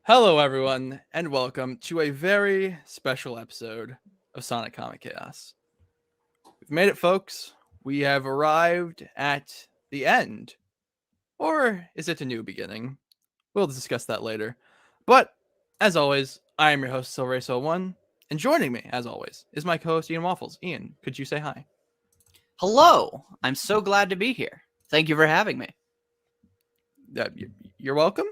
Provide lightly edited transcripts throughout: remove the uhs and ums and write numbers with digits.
Hello, everyone, and welcome to a very special episode of Sonic Comic Chaos. We've made it, folks. We have arrived at the end. Or is it a new beginning? We'll discuss that later. But, as always, I am your host, Silverace01, and joining me, as always, is my co-host, Ian Waffles. Ian, could you say hi? Hello. I'm so glad to be here. Thank you for having me. You're welcome?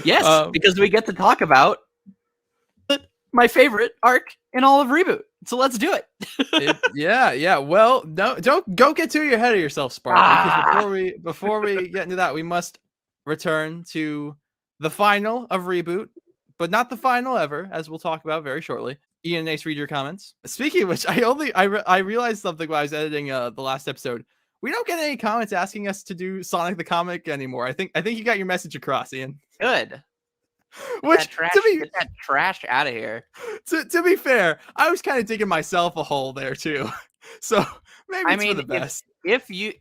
Yes, because we get to talk about my favorite arc in all of Reboot. So let's do it. Yeah. Well, no, don't go get too ahead of yourself, Spark. Because before we get into that, we must return to the final of Reboot, but not the final ever, as we'll talk about very shortly. Ian and Ace, read your comments. Speaking of which, I realized something while I was editing the last episode. We don't get any comments asking us to do Sonic the Comic anymore. I think you got your message across, Ian. Good. Which get that trash out of here. To be fair, I was kind of digging myself a hole there too. So maybe it's for the best. If you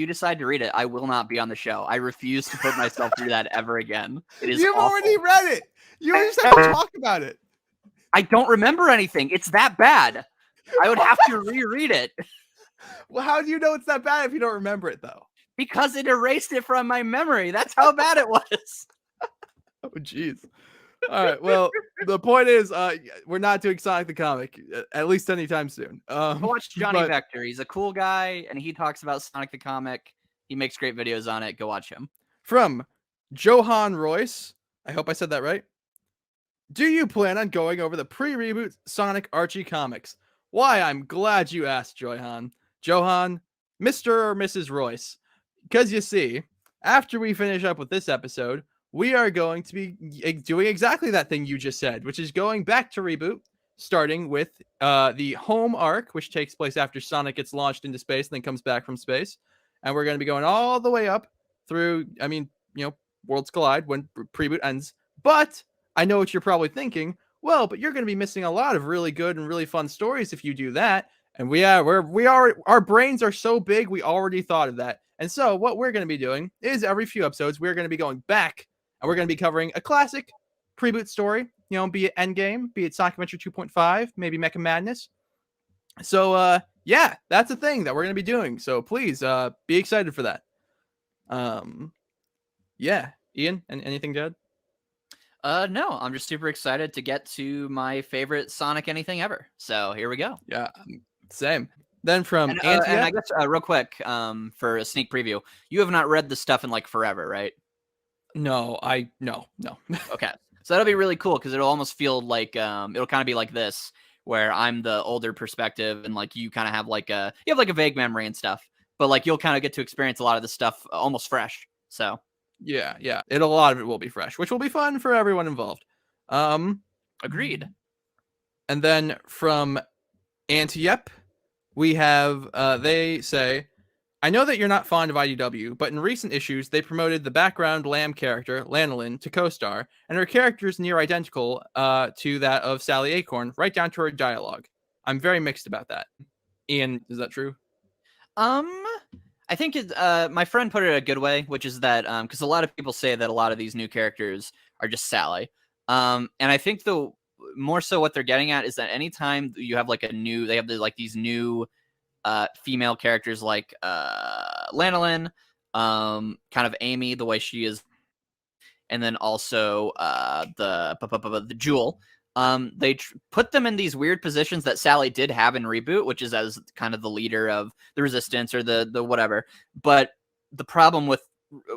decide to read it, I will not be on the show. I refuse to put myself through that ever again. It is You've awful. already read it. You just have to talk about it. I don't remember anything. It's that bad. I would have to reread it. Well, how do you know it's that bad if you don't remember it, though? Because it erased it from my memory. That's how bad it was. Oh, jeez. All right. Well, the point is, we're not doing Sonic the Comic, at least anytime soon. Go watch Johnny Vector. He's a cool guy, and he talks about Sonic the Comic. He makes great videos on it. Go watch him. From Johan Royce. I hope I said that right. Do you plan on going over the pre-reboot Sonic Archie comics? Why, I'm glad you asked, Johan, Mr. or Mrs. Royce. Because you see, after we finish up with this episode, we are going to be doing exactly that thing you just said, which is going back to Reboot, starting with the home arc, which takes place after Sonic gets launched into space and then comes back from space. And we're going to be going all the way up through, Worlds Collide when Reboot ends. But I know what you're probably thinking. Well, but you're going to be missing a lot of really good and really fun stories if you do that. And our brains are so big, we already thought of that. And so what we're going to be doing is every few episodes, we're going to be going back and we're going to be covering a classic pre-boot story, be it Endgame, be it Sonic Adventure 2.5, maybe Mecha Madness. So, yeah, that's a thing that we're going to be doing. So please be excited for that. Yeah, Ian, anything to add? No, I'm just super excited to get to my favorite Sonic anything ever. So here we go. Yeah, same. Then from and I guess real quick, for a sneak preview, you have not read the stuff in like forever, right? No. Okay, so that'll be really cool because it'll almost feel like it'll kind of be like this, where I'm the older perspective and like you kind of have like a vague memory and stuff, but like you'll kind of get to experience a lot of this stuff almost fresh. So. Yeah. A lot of it will be fresh, which will be fun for everyone involved. Agreed. And then from Antiep, we have, they say, I know that you're not fond of IDW, but in recent issues, they promoted the background Lamb character, Lanolin, to co-star, and her character is near identical to that of Sally Acorn, right down to her dialogue. I'm very mixed about that. Ian, is that true? I think my friend put it a good way, which is that because a lot of people say that a lot of these new characters are just Sally. And I think more so what they're getting at is that anytime you have they have these new female characters like Lanolin, kind of Amy, the way she is, and then also the Jewel. They put them in these weird positions that Sally did have in Reboot, which is as kind of the leader of the Resistance or the whatever. But the problem with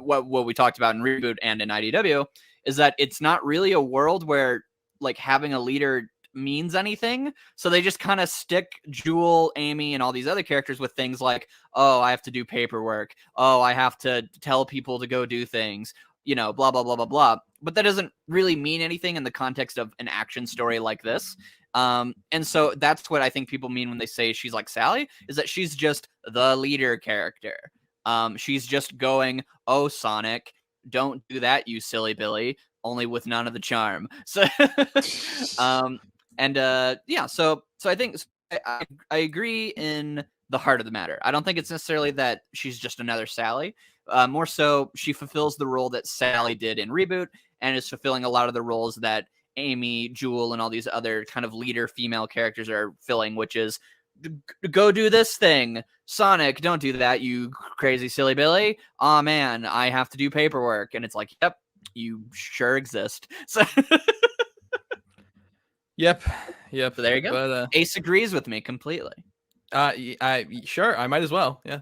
what we talked about in Reboot and in IDW is that it's not really a world where like having a leader means anything. So they just kind of stick Jewel, Amy, and all these other characters with things like, oh, I have to do paperwork. Oh, I have to tell people to go do things. Blah, blah, blah, blah, blah. But that doesn't really mean anything in the context of an action story like this. And so that's what I think people mean when they say she's like Sally, is that she's just the leader character. She's just going, oh, Sonic, don't do that, you silly Billy, only with none of the charm. So, so I think I agree in the heart of the matter. I don't think it's necessarily that she's just another Sally. more so, she fulfills the role that Sally did in Reboot, and is fulfilling a lot of the roles that Amy, Jewel, and all these other kind of leader female characters are filling, which is go do this thing. Sonic, don't do that, you crazy silly Billy. Aw, man, I have to do paperwork. And it's like, yep, you sure exist. So, Yep. so there you go. But Ace agrees with me completely. Sure, I might as well. Yeah.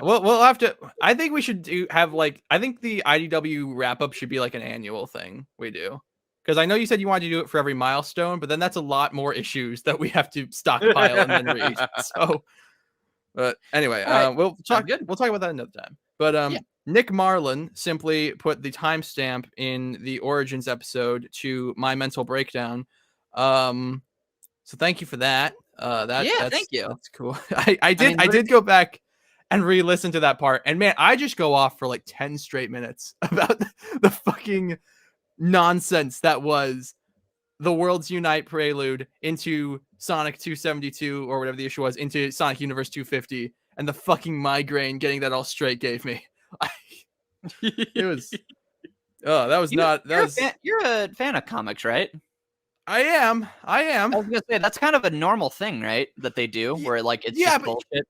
We'll have to. I think we should have like. I think the IDW wrap up should be like an annual thing we do. Because I know you said you wanted to do it for every milestone, but then that's a lot more issues that we have to stockpile and then read. So, but anyway, right. we'll talk. Good. We'll talk about that another time. But Yeah. Nick Marlin simply put the timestamp in the Origins episode to my mental breakdown. So thank you for that. Thank you. That's cool. I did go back and re-listen to that part, and man, I just go off for like 10 straight minutes about the fucking nonsense that was the Worlds Unite prelude into Sonic 272 or whatever the issue was, into Sonic Universe 250, and the fucking migraine getting that all straight gave me. It was that was not that was you're a fan of comics, right? I am. I was gonna say that's kind of a normal thing, right? That they do, where like it's just bullshit.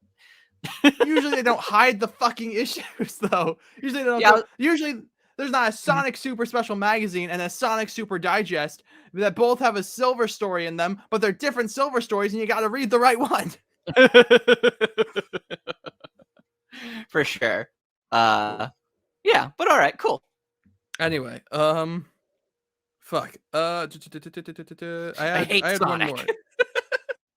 Usually they don't hide the fucking issues, though. Usually they don't. Yeah. Usually there's not a Sonic Super Special Magazine and a Sonic Super Digest that both have a silver story in them, but they're different silver stories, and you got to read the right one. For sure. Yeah, but all right, cool. Anyway, fuck. I had Sonic. one more.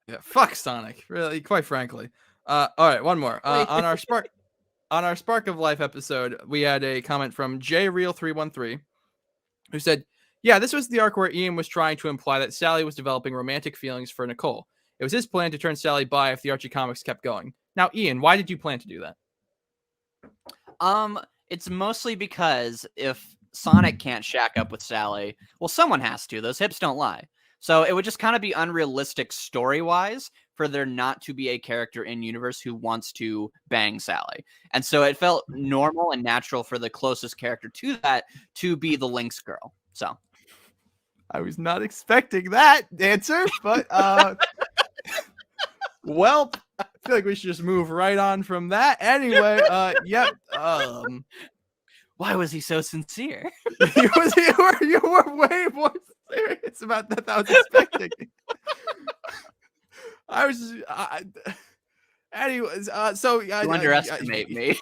Yeah, fuck Sonic. Really, quite frankly. All right, one more. On our Spark of Life episode, we had a comment from JReal313 who said, "Yeah, this was the arc where Ian was trying to imply that Sally was developing romantic feelings for Nicole. It was his plan to turn Sally bi if the Archie comics kept going. Now, Ian, why did you plan to do that?" It's mostly because if Sonic can't shack up with Sally, well, someone has to. Those hips don't lie. So it would just kind of be unrealistic story-wise for there not to be a character in universe who wants to bang Sally. And so it felt normal and natural for the closest character to that to be the Lynx girl. So I was not expecting that answer, but well, I feel like we should just move right on from that. Anyway, yep. Why was he so sincere? You were way more serious about that than I was expecting. I was anyways, so you underestimate me.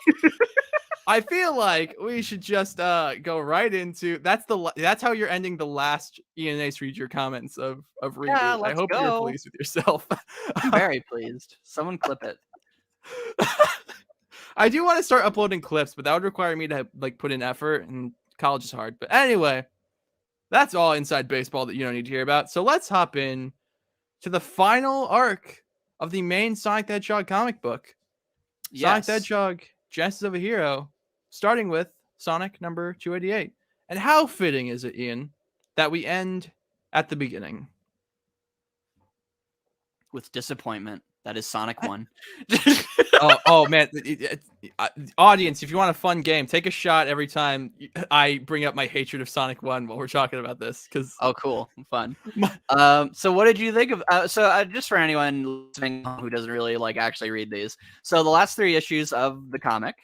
I feel like we should just go right into that's how you're ending the last Ian and Ace read your comments of Reboot. Yeah, I hope you're pleased with yourself. I'm very pleased. Someone clip it. I do want to start uploading clips, but that would require me to like put in effort, and college is hard. But anyway, that's all inside baseball that you don't need to hear about. So let's hop in to the final arc of the main Sonic the Hedgehog comic book. Yes. Sonic the Hedgehog, Genesis of a Hero, starting with Sonic number 288. And how fitting is it, Ian, that we end at the beginning? With disappointment. That is Sonic 1. oh man. Audience, if you want a fun game, take a shot every time I bring up my hatred of Sonic 1 while we're talking about this. Oh, cool. Fun. So what did you think of... just for anyone listening who doesn't really like actually read these. So the last 3 issues of the comic,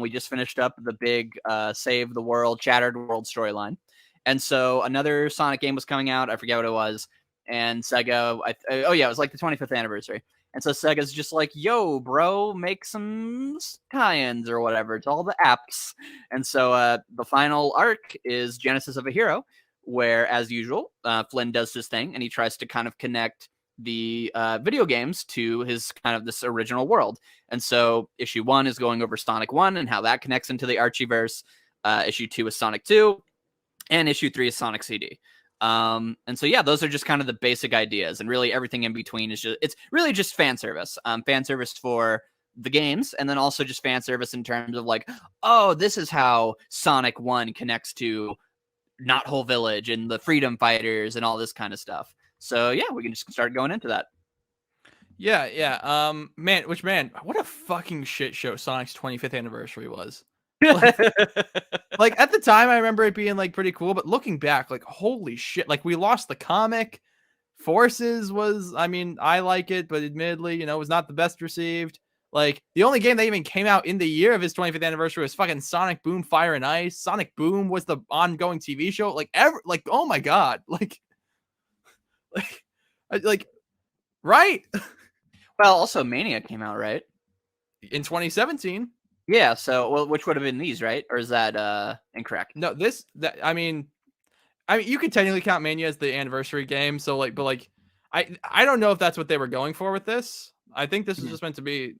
we just finished up the big Save the World, Shattered World storyline. And so another Sonic game was coming out. I forget what it was. And Sega... it was like the 25th anniversary. And so Sega's just like, yo, bro, make some tie-ins or whatever to all the apps. And so the final arc is Genesis of a Hero, where, as usual, Flynn does his thing, and he tries to kind of connect the video games to his kind of this original world. And so issue 1 is going over Sonic 1 and how that connects into the Archieverse. Issue 2 is Sonic 2, and issue 3 is Sonic CD. And so yeah, those are just kind of the basic ideas, and really everything in between is it's really just fan service for the games, and then also just fan service in terms of like, oh, this is how Sonic 1 connects to Knothole Village and the Freedom Fighters and all this kind of stuff. So yeah, we can just start going into that. Yeah. Man, what a fucking shit show Sonic's 25th anniversary was. Like, like at the time, I remember it being like pretty cool, but looking back, like holy shit! Like we lost the comic. Forces was, I mean, I like it, but admittedly, it was not the best received. Like the only game that even came out in the year of his 25th anniversary was fucking Sonic Boom Fire and Ice. Sonic Boom was the ongoing TV show. Like oh my god, like, like right Well, also Mania came out, right? in 2017. Yeah. So, well, which would have been these, right? Or is that incorrect? No, I mean, you could technically count Mania as the anniversary game. So but I don't know if that's what they were going for with this. I think this was just meant to be.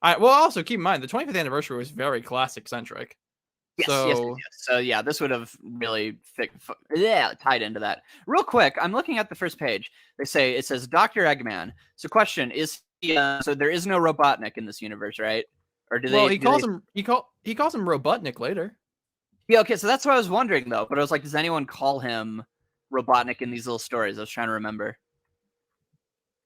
Well, also keep in mind the 25th anniversary was very classic centric. Yes. So yeah, this would have really tied into that. Real quick, I'm looking at the first page. It says Dr. Eggman. So question is he, so there is no Robotnik in this universe, right? Or do they? Well, he calls him Robotnik later. Yeah, okay, so that's what I was wondering though. But I was like, does anyone call him Robotnik in these little stories? I was trying to remember.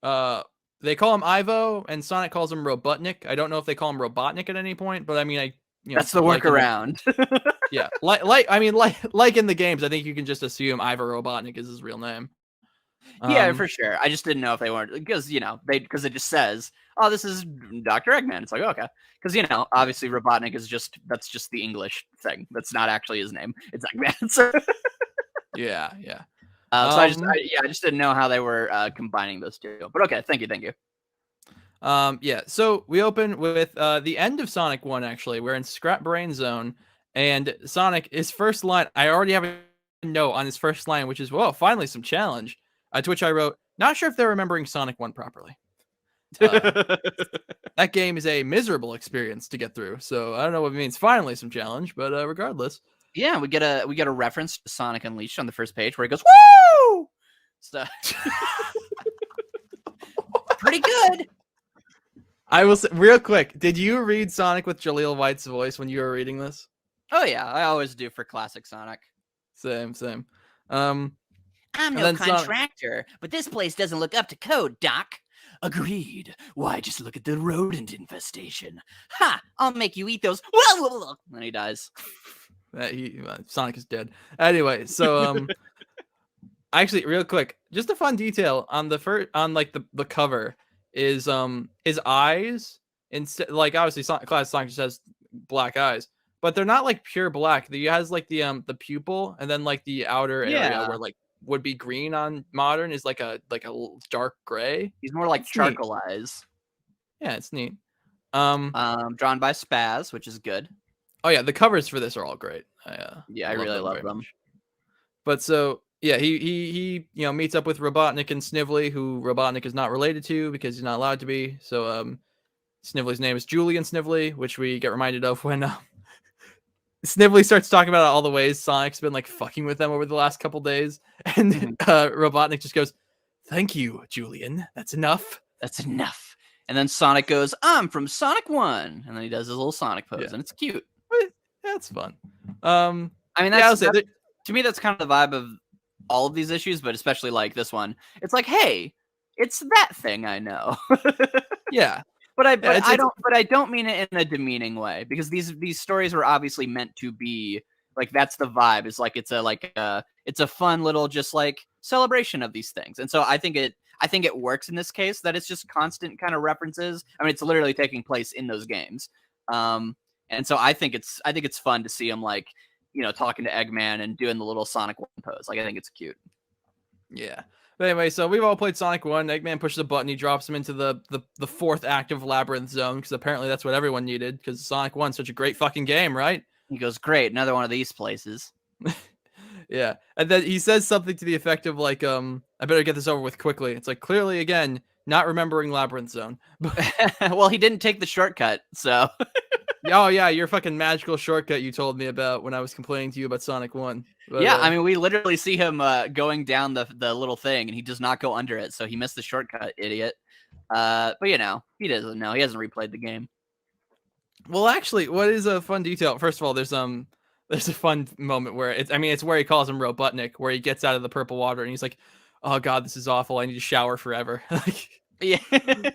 They call him Ivo, and Sonic calls him Robotnik. I don't know if they call him Robotnik at any point, but I mean, that's the workaround. Yeah, like in the games, I think you can just assume Ivo Robotnik is his real name. Yeah, for sure. I just didn't know if they weren't because because it just says, "Oh, this is Dr. Eggman." It's like, okay, because obviously Robotnik is that's just the English thing. That's not actually his name. It's Eggman. So yeah. So I just didn't know how they were combining those two. But okay, thank you. Yeah. So we open with the end of Sonic 1. Actually, we're in Scrap Brain Zone, and Sonic, his first line. I already have a note on his first line, which is, "Whoa, finally some challenge." To which I wrote, "Not sure if they're remembering Sonic 1 properly." That game is a miserable experience to get through, so I don't know what it means. Finally some challenge, but regardless. Yeah, we get a reference to Sonic Unleashed on the first page where he goes, "Woo!" So pretty good. I will say real quick, did you read Sonic with Jaleel White's voice when you were reading this? Oh yeah, I always do for classic Sonic. Same. I'm no contractor, but this place doesn't look up to code, Doc. Agreed. Why, just look at the rodent infestation. Ha! I'll make you eat those. And then he dies. Sonic is dead. Anyway, so actually, real quick, just a fun detail on the the cover is his eyes, instead, like obviously class Sonic just has black eyes, but they're not like pure black. He has like the pupil, and then like the outer area where like would be green on modern is like a dark gray. He's more like charcoal eyes. Yeah, it's neat. Drawn by Spaz, which is good. Oh yeah, the covers for this are all great. I really love them. But so yeah, he meets up with Robotnik and Snively, who Robotnik is not related to because he's not allowed to be. So Snively's name is Julian Snively, which we get reminded of when Snively starts talking about all the ways Sonic's been like fucking with them over the last couple days, and Robotnik just goes, "Thank you, Julian. That's enough. That's enough." And then Sonic goes, "I'm from Sonic 1," and then he does his little Sonic pose, and it's cute. That's fun. I mean, to me, that's kind of the vibe of all of these issues, but especially like this one. It's like, hey, it's that thing I know. Yeah. But I don't mean it in a demeaning way, because these stories were obviously meant to be like, that's the vibe. It's like it's a fun little just like celebration of these things. And so I think it works in this case that it's just constant kind of references. I mean, it's literally taking place in those games. And so I think it's fun to see him like, talking to Eggman and doing the little Sonic 1 pose. Like, I think it's cute. Yeah. But anyway, so we've all played Sonic 1. Eggman pushes a button. He drops him into the fourth active labyrinth zone, because apparently that's what everyone needed, because Sonic 1's such a great fucking game, right? He goes, great, another one of these places. Yeah. And then he says something to the effect of like, I better get this over with quickly. It's like, clearly, again, not remembering labyrinth zone. Well, he didn't take the shortcut, so... Oh, yeah, your fucking magical shortcut you told me about when I was complaining to you about Sonic 1. But, yeah, I mean, we literally see him going down the little thing, and he does not go under it, so he missed the shortcut, idiot. But, he doesn't know. He hasn't replayed the game. Well, actually, what is a fun detail? First of all, there's a fun moment where it's where he calls him Robotnik, where he gets out of the purple water, and he's like, oh, God, this is awful. I need to shower forever. Yeah.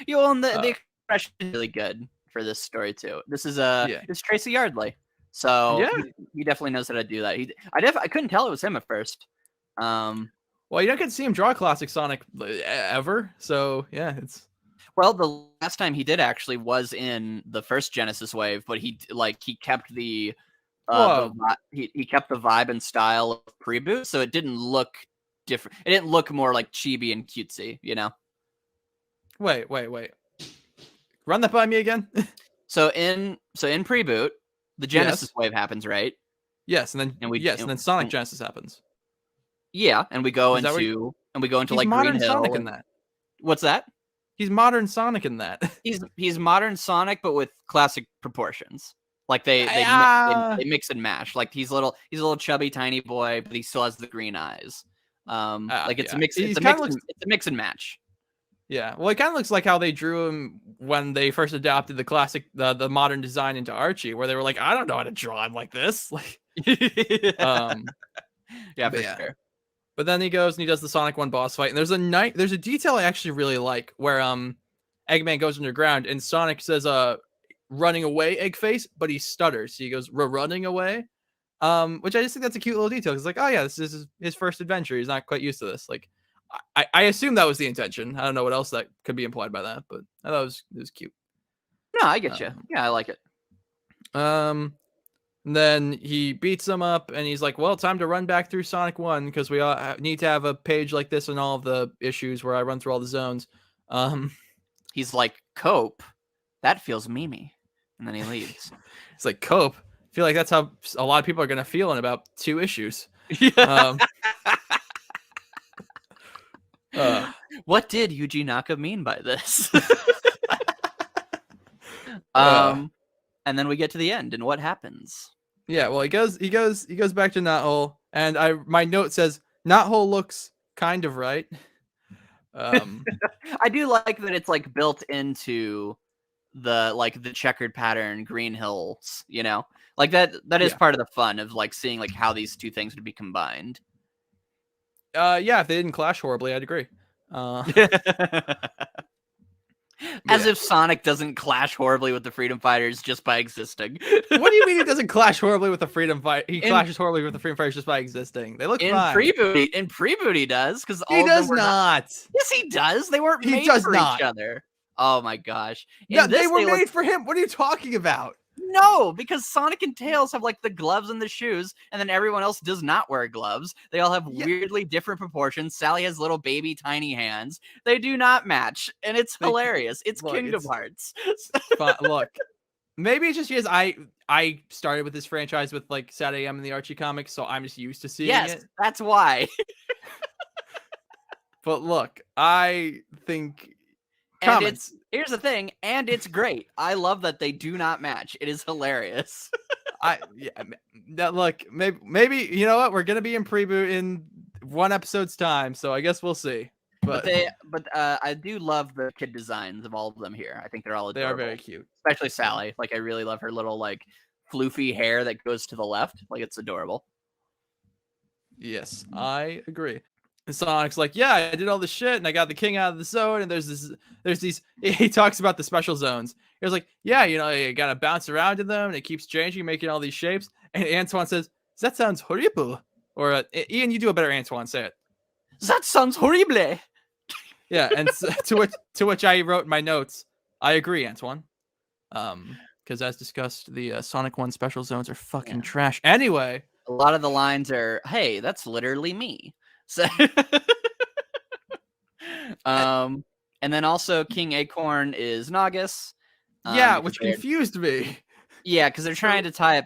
You own the Uh, expression is really good for this story too. This is yeah. it's Tracy Yardley, so Yeah. he definitely knows how to do that. I couldn't tell it was him at first. Well, you don't get to see him draw classic Sonic ever, so yeah, it's Well, the last time he did actually was in the first Genesis wave, but he kept the whoa. he kept the vibe and style of Preboot, so it didn't look different. It didn't look more like chibi and cutesy, you know. Wait. Run that by me again. So in Preboot, the Genesis wave happens, right? Yes, and then Sonic Genesis happens. Yeah, and we go into like modern Green Hill. Sonic in that. What's that? He's modern Sonic in that. He's modern Sonic, but with classic proportions. Like they mix and mash. Like he's a little chubby tiny boy, but he still has the green eyes. Like it's a mix. It's a mix and match. Yeah, well, it kind of looks like how they drew him when they first adapted the classic, the modern design into Archie, where they were like, I don't know how to draw him like this. Like, yeah, for sure. But then he goes and he does the Sonic 1 boss fight, and there's a detail I actually really like where Eggman goes underground and Sonic says running away egg face, but he stutters. So he goes running away. Which I just think that's a cute little detail. It's like, oh yeah, this is his first adventure. He's not quite used to this. Like, I assume that was the intention. I don't know what else that could be implied by that, but I thought it was cute. No, I get you. Yeah, I like it. And then he beats him up, and he's like, well, time to run back through Sonic 1, because we all need to have a page like this in all of the issues where I run through all the zones. He's like, cope. That feels memey. And then he leaves. It's like, cope. I feel like that's how a lot of people are going to feel in about 2 issues. What did Yuji Naka mean by this? And then we get to the end, and what happens? Yeah, well, he goes back to Knothole, and my note says Knothole looks kind of right. I do like that it's like built into the checkered pattern Green Hills, you know, like that is part of the fun of like seeing like how these two things would be combined. Yeah, if they didn't clash horribly, I'd agree. As if Sonic doesn't clash horribly with the Freedom Fighters just by existing. What do you mean he doesn't clash horribly with the Freedom Fight? He clashes horribly with the Freedom Fighters just by existing. They look fine. In Preboot, he does, because he does not. Yes, he does. They weren't made for each other. Oh my gosh! No, they were made for him. What are you talking about? No, because Sonic and Tails have like the gloves and the shoes, and then everyone else does not wear gloves. They all have weirdly different proportions. Sally has little baby tiny hands. They do not match, and it's hilarious. It's Kingdom Hearts. Look, maybe it's just because I started with this franchise with like Saturday AM and the Archie comics, so I'm just used to seeing it. Yes, that's why. But look, I think. Here's the thing, and it's great. I love that they do not match. It is hilarious. Look, maybe you know what, we're gonna be in Preboot in 1 episode's time, so I guess we'll see. But I do love the kid designs of all of them here. I think they're all adorable. They are very cute, especially Sally. Like I really love her little like floofy hair that goes to the left. Like it's adorable. Yes, I agree. And Sonic's like, yeah, I did all this shit, and I got the king out of the zone, and there's these. He talks about the special zones. He was like, yeah, you know, you gotta bounce around in them, and it keeps changing, making all these shapes. And Antoine says, that sounds horrible. Or Ian, you do a better Antoine. Say it. That sounds horrible. Yeah, and to which I wrote in my notes, I agree, Antoine. Because as discussed, the Sonic 1 special zones are fucking trash. Anyway, a lot of the lines are, hey, that's literally me. So, and then also King Acorn is Nagus. Yeah, which confused me. Yeah, because they're trying to tie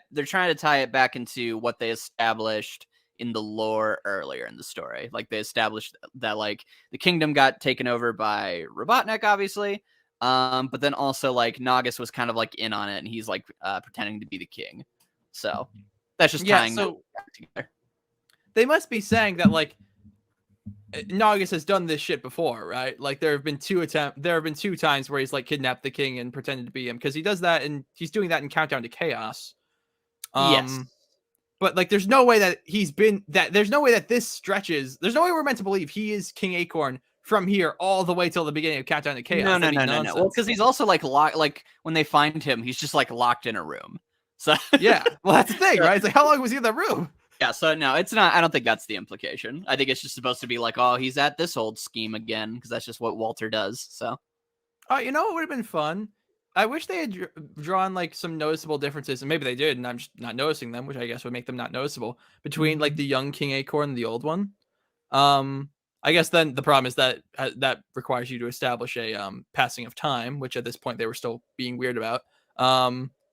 it back into what they established in the lore earlier in the story. Like they established that like the kingdom got taken over by Robotnik, obviously. But then also like Nagus was kind of like in on it, and he's like pretending to be the king. So that's just tying so back together. They must be saying that like Nagus has done this shit before, right? Like there have been 2 times where he's like kidnapped the king and pretended to be him, because he does that, and he's doing that in Countdown to Chaos. Yes. But like there's no way that this stretches. There's no way we're meant to believe he is King Acorn from here all the way till the beginning of Countdown to Chaos. No. That'd be Well, nonsense. because he's also like locked. Like when they find him, he's just like locked in a room. So Yeah, well, that's the thing, right? It's like, how long was he in the room? yeah. So no, it's not. I don't think that's the implication. I think it's just supposed to be like, oh, he's at this old scheme again, because that's just what Walter does. So. Oh, you know what would have been fun? I wish they had drawn like some noticeable differences, and maybe they did, and I'm just not noticing them, which I guess would make them not noticeable between like the young King Acorn and the old one. I guess then the problem is that that requires you to establish a passing of time, which at this point they were still being weird about.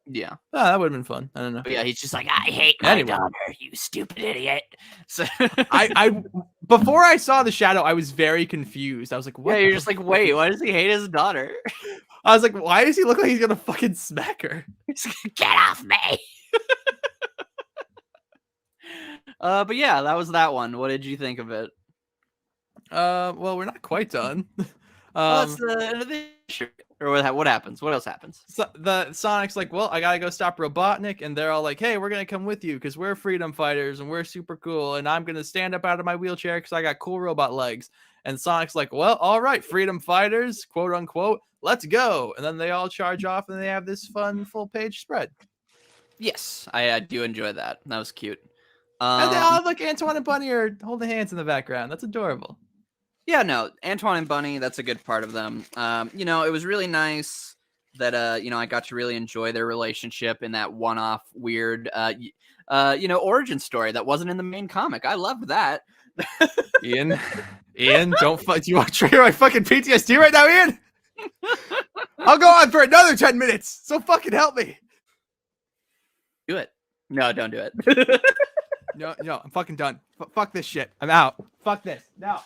Yeah. That would have been fun. I don't know. But yeah, he's just like, I hate my daughter, you stupid idiot. So I before I saw the shadow, I was very confused. I was like, what? Yeah, you're just like, wait, why does he hate his daughter? I was like, why does he look like he's gonna fucking smack her? Get off me. But yeah, that was that one. What did you think of it? Well, we're not quite done. That's the issue. Or what happens? What else happens? So the Sonic's like, well, I gotta go stop Robotnik, and they're all like, hey, we're gonna come with you because we're freedom fighters and we're super cool, and I'm gonna stand up out of my wheelchair because I got cool robot legs. And Sonic's like, well, all right, freedom fighters, quote unquote, let's go. And then they all charge off, and they have this fun full page spread. Yes, I do enjoy that. That was cute. And they all have like Antoine and Bunny are holding hands in the background. That's adorable. Yeah, no, Antoine and Bunny, that's a good part of them. You know, it was really nice that you know, I got to really enjoy their relationship in that one-off weird you know, origin story that wasn't in the main comic. I loved that. Ian, don't do you want to trigger my fucking PTSD right now, Ian? I'll go on for another 10 minutes. So fucking help me. Do it. No, don't do it. No, I'm fucking done. Fuck this shit. I'm out. Fuck this. No.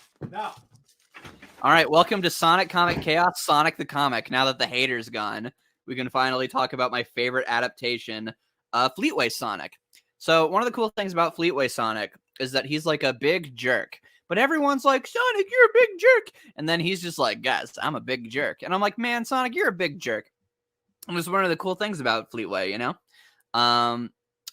All right, welcome to Sonic Comic Chaos, Sonic the Comic. Now that the hater's gone, we can finally talk about my favorite adaptation, Fleetway Sonic. So one of the cool things about Fleetway Sonic is that he's like a big jerk. But everyone's like, Sonic, you're a big jerk. And then he's just like, guys, I'm a big jerk. And I'm like, man, Sonic, you're a big jerk. And it's one of the cool things about Fleetway, you know?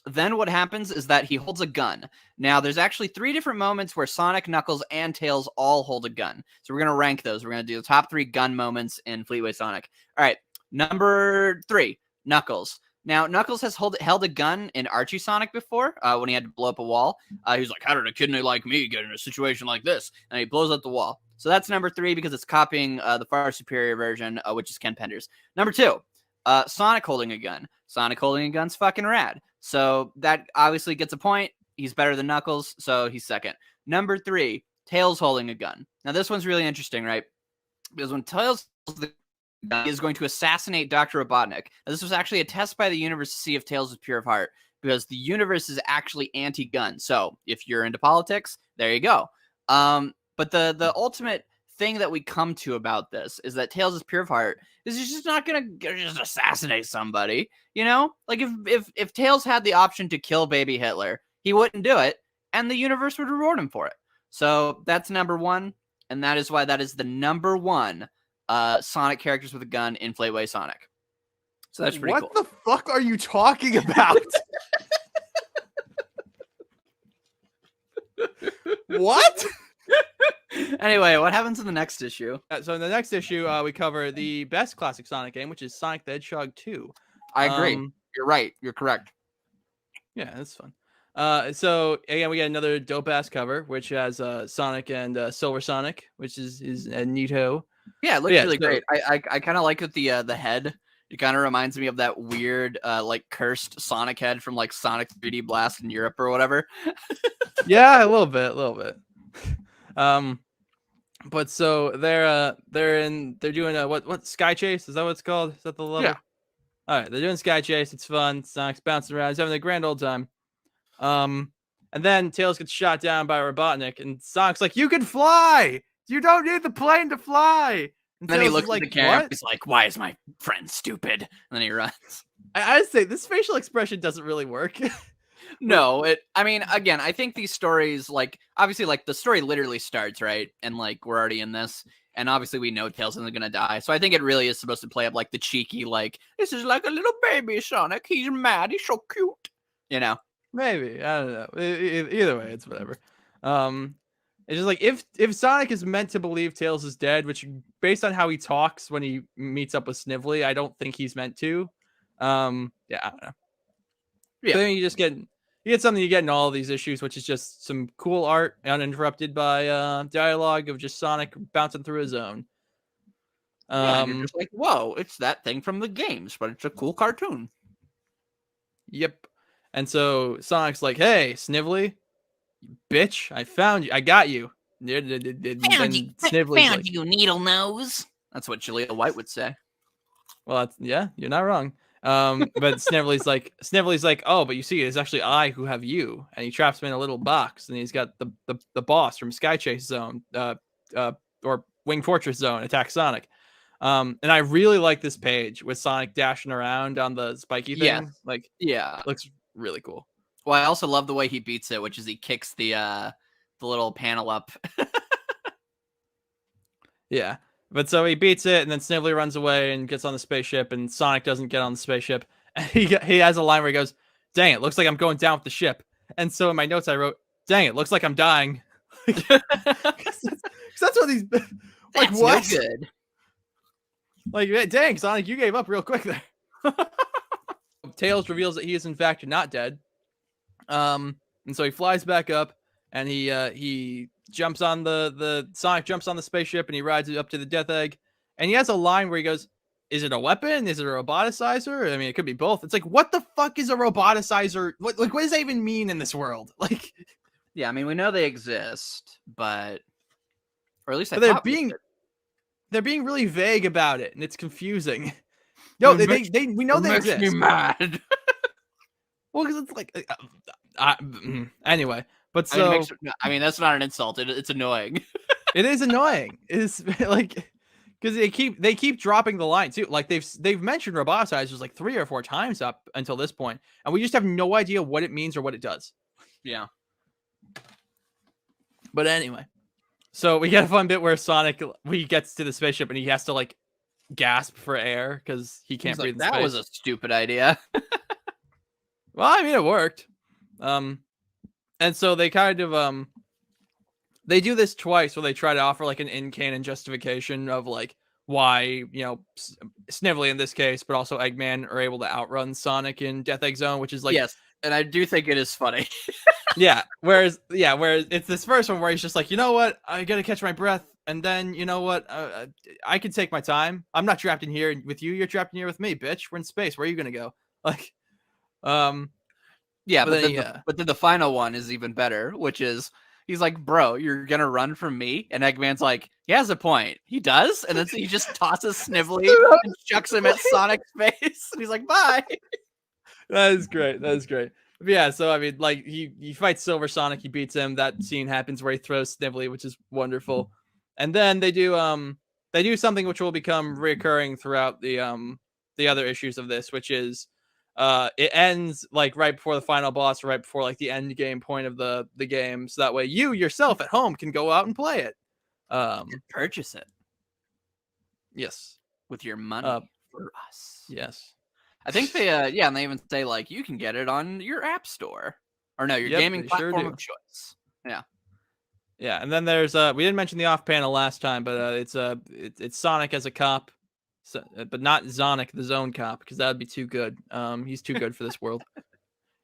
Then what happens is that he holds a gun. Now, there's actually 3 different moments where Sonic, Knuckles, and Tails all hold a gun. So we're going to rank those. We're going to do the top 3 gun moments in Fleetway Sonic. All right, number 3, Knuckles. Now, Knuckles has held a gun in Archie Sonic before when he had to blow up a wall. He was like, how did a kidney like me get in a situation like this? And he blows up the wall. So that's number 3 because it's copying the far superior version, which is Ken Penders. Number 2, Sonic holding a gun. Sonic holding a gun's fucking rad. So that obviously gets a point. He's better than Knuckles, so he's second. Number 3, Tails holding a gun. Now, this one's really interesting, right? Because when Tails holds the gun, he is going to assassinate Dr. Robotnik. Now, this was actually a test by the universe to see if Tails is pure of heart, because the universe is actually anti-gun. So if you're into politics, there you go. But the ultimate thing that we come to about this is that Tails is pure of heart. Is he's just not gonna just assassinate somebody, you know? Like if Tails had the option to kill baby Hitler, he wouldn't do it, and the universe would reward him for it. So that's number 1, and that is why that is the number 1 Sonic characters with a gun in Fleetway Sonic. So that's pretty cool. What the fuck are you talking about? What? Anyway, what happens in the next issue? So in the next issue, we cover the best classic Sonic game, which is Sonic the Hedgehog 2. I agree. You're right. You're correct. Yeah, that's fun. So again, we get another dope ass cover, which has Sonic and Silver Sonic, which is a neato. Yeah, it looks really great. I kind of like that the head. It kind of reminds me of that weird like cursed Sonic head from like Sonic 3D Blast in Europe or whatever. Yeah, a little bit. But so they're doing a what Sky Chase, is that what it's called? Is that the level? Yeah. All right, they're doing Sky Chase. It's fun. Sonic's bouncing around. He's having a grand old time. And then Tails gets shot down by Robotnik, and Sonic's like, "You can fly. You don't need the plane to fly." And then Tails he looks like, at the camera. "What?" He's like, "Why is my friend stupid?" And then he runs. I'd say this facial expression doesn't really work. No, I mean, again, I think these stories, like, obviously, like, the story literally starts, right? And, like, we're already in this. And obviously we know Tails isn't going to die. So I think it really is supposed to play up, like, the cheeky, like, this is like a little baby Sonic. He's mad. He's so cute. You know? Maybe. I don't know. Either way, it's whatever. It's just like if Sonic is meant to believe Tails is dead, which based on how he talks when he meets up with Snively, I don't think he's meant to. Yeah, I don't know. Yeah. But then you get something you get in all of these issues, which is just some cool art uninterrupted by dialogue of just Sonic bouncing through a zone. Yeah, and you're just like, whoa, it's that thing from the games, but it's a cool cartoon. Yep. And so Sonic's like, "Hey, Snively, bitch, I found you. I got you." Found Then Snively's like, you, Needle Nose. That's what Jaleel White would say. "Well, yeah, you're not wrong." But Snively's like, "Oh, but you see, it's actually I who have you." And he traps him in a little box, and he's got the boss from Sky Chase Zone, or Wing Fortress Zone, attack Sonic. And I really like this page with Sonic dashing around on the spiky thing. Yes. Like, Yeah. looks really cool. Well, I also love the way he beats it, which is he kicks the little panel up. Yeah. But so he beats it, and then Snively runs away and gets on the spaceship, and Sonic doesn't get on the spaceship. And he has a line where he goes, "Dang, it looks like I'm going down with the ship." And so in my notes I wrote, "Dang, it looks like I'm dying." Cause that's what these like. That's what? no good. Like, dang, Sonic, you gave up real quick there. Tails reveals that he is in fact not dead. And so he flies back up, and he jumps on the Sonic jumps on the spaceship, and he rides it up to the Death Egg, and he has a line where he goes, "Is it a weapon? Is it a roboticizer?" I mean, it could be both. It's like, what the fuck is a roboticizer? What does that even mean in this world? Like, yeah, I mean, we know they exist, but or at least they're being really vague about it, and it's confusing. No, we know they exist. Makes me mad. Well, because it's like, anyway. But so I mean, that's not an insult. It's annoying. it is annoying. It's like, because they keep dropping the line too. Like they've mentioned roboticizers like 3 or 4 times up until this point, and we just have no idea what it means or what it does. Yeah. But anyway, so we get a fun bit where Sonic he gets to the spaceship and he has to like gasp for air because he can't breathe. That was a stupid idea. Well, I mean, it worked. And so they kind of they do this twice where they try to offer like an in-canon justification of like why, Snively in this case, but also Eggman are able to outrun Sonic in Death Egg Zone, which is like, yes, and I do think it is funny. yeah. Whereas it's this first one where he's just like, you know what, I gotta catch my breath, and then you know what, I can take my time. I'm not trapped in here with you. You're trapped in here with me, bitch. We're in space. Where are you gonna go? Like, yeah, but then the final one is even better, which is he's like, "Bro, you're gonna run from me," and Eggman's like, "He has a point. He does," and then he just tosses Snively and chucks him at Sonic's face, and he's like, "Bye." That is great. But yeah, so I mean, like he fights Silver Sonic, he beats him. That scene happens where he throws Snively, which is wonderful. And then they do something which will become reoccurring throughout the other issues of this, which is it ends like right before the final boss, or right before like the end game point of the game, so that way you yourself at home can go out and play it. Purchase it. Yes, with your money for us. Yes, I think they and they even say like you can get it on your app store or no, your gaming platform of choice. Yeah, and then there's we didn't mention the off panel last time, but it's Sonic as a cop. So, but not Sonic, the Zone Cop, because that would be too good. He's too good for this world.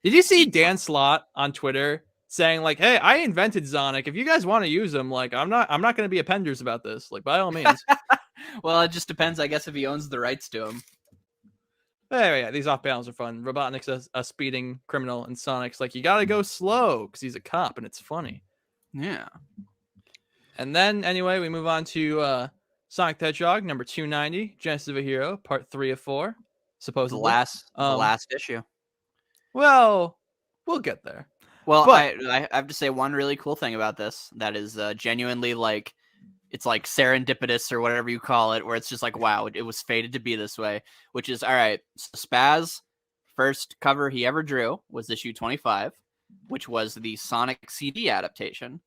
Did you see Dan Slott on Twitter saying like, "Hey, I invented Sonic. If you guys want to use him, like, I'm not going to be appenders about this. Like, by all means." Well, it just depends, I guess, if he owns the rights to him. Yeah, these off panels are fun. Robotnik's a speeding criminal, and Sonic's like, you got to go slow because he's a cop, and it's funny. Yeah. And then anyway, we move on to Sonic the Hedgehog, number 290, Genesis of a Hero, part 3 of 4, supposedly. The last issue. Well, we'll get there. Well, but I have to say one really cool thing about this that is genuinely like, it's like serendipitous or whatever you call it, where it's just like, wow, it was fated to be this way, which is, all right, so Spaz, first cover he ever drew was issue 25, which was the Sonic CD adaptation.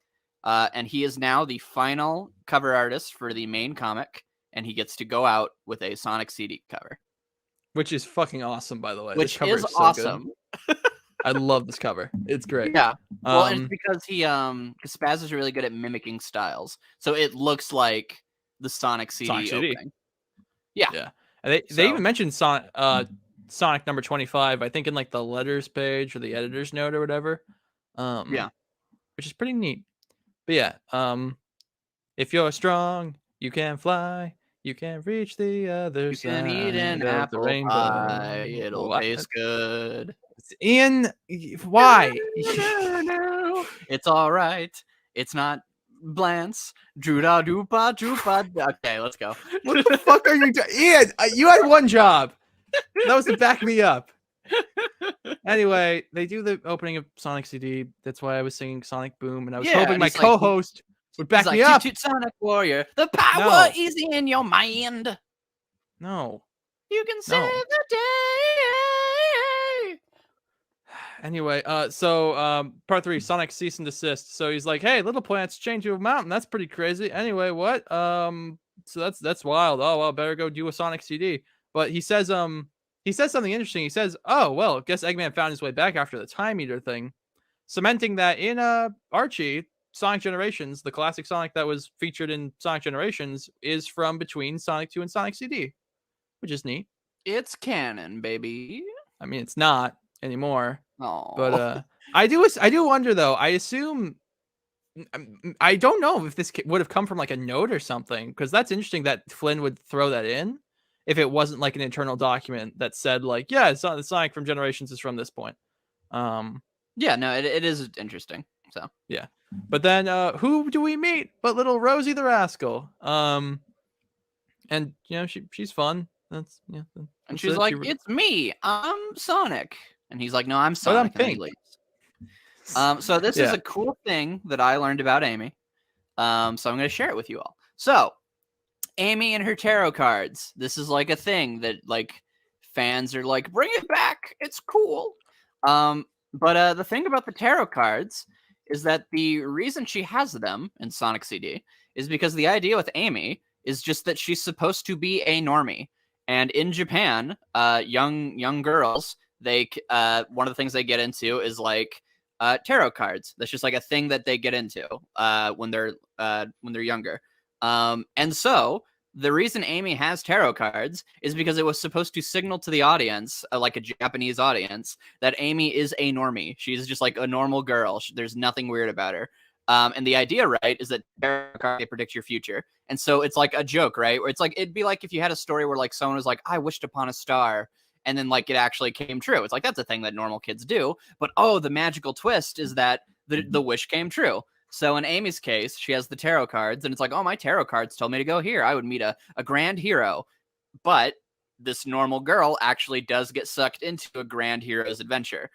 And he is now the final cover artist for the main comic, and he gets to go out with a Sonic CD cover. Which is fucking awesome, by the way. Which is awesome. I love this cover. It's great. Yeah. Well, and it's Um, because because Spaz is really good at mimicking styles, so it looks like the Sonic Sonic CD CD. opening. Yeah. Yeah. And they So even mentioned Sonic number 25, I think in like the letters page or the editor's note or whatever. Yeah. Which is pretty neat. But yeah, if you're strong, you can fly. You can reach the other you can eat side an of the apple rainbow. pie. It'll What? taste good. Ian, why? No. It's all right. It's not Blance. Drooda doopa droopa. Okay, let's go. What the fuck are you doing? Ian, you had one job. That was to back me up. Anyway, they do the opening of Sonic CD. That's why I was singing Sonic Boom, and I was hoping and my he's like, co-host would back he's me like, up. Toot toot Sonic Warrior. The power No. is in your mind. No. You can save No. the day. Anyway, so part 3, Sonic cease and desist. So he's like, "Hey, little plants chained to a mountain. That's pretty crazy." Anyway, what? So that's wild. Oh well, better go do a Sonic CD. But he says something interesting. He says, "Oh well, guess Eggman found his way back after the time eater thing," cementing that in Archie Sonic Generations, the classic Sonic that was featured in Sonic Generations, is from between Sonic 2 and Sonic CD, which is neat. It's canon, baby. I mean, it's not anymore. Oh, But I do wonder though. I assume I don't know if this would have come from like a note or something, because that's interesting that Flynn would throw that in if it wasn't like an internal document that said like, yeah, it's not the Sonic from Generations is from this point. yeah, no, it is interesting. So yeah, but then who do we meet but little Rosie the Rascal? And you know she's fun. That's yeah. and she's like, "It's me, I'm Sonic," and he's like, "No, I'm But I'm Sonic." And then he pink. leaves. So this is a cool thing that I learned about Amy. So I'm going to share it with you all. So Amy and her tarot cards. This is like a thing that like fans are like, bring it back. It's cool. But the thing about the tarot cards is that the reason she has them in Sonic CD is because the idea with Amy is just that she's supposed to be a normie. And in Japan, young girls, they one of the things they get into is like tarot cards. That's just like a thing that they get into when they're younger. And so the reason Amy has tarot cards is because it was supposed to signal to the audience, like a Japanese audience, that Amy is a normie. She's just like a normal girl. There's nothing weird about her. And the idea, right, is that tarot cards, they predict your future. And so it's like a joke, right? Where it's like, it'd be like if you had a story where like someone was like, I wished upon a star, and then like it actually came true. It's like, that's a thing that normal kids do. But oh, the magical twist is that the wish came true. So in Amy's case, she has the tarot cards, and it's like, oh, my tarot cards told me to go here. I would meet a grand hero. But this normal girl actually does get sucked into a grand hero's adventure.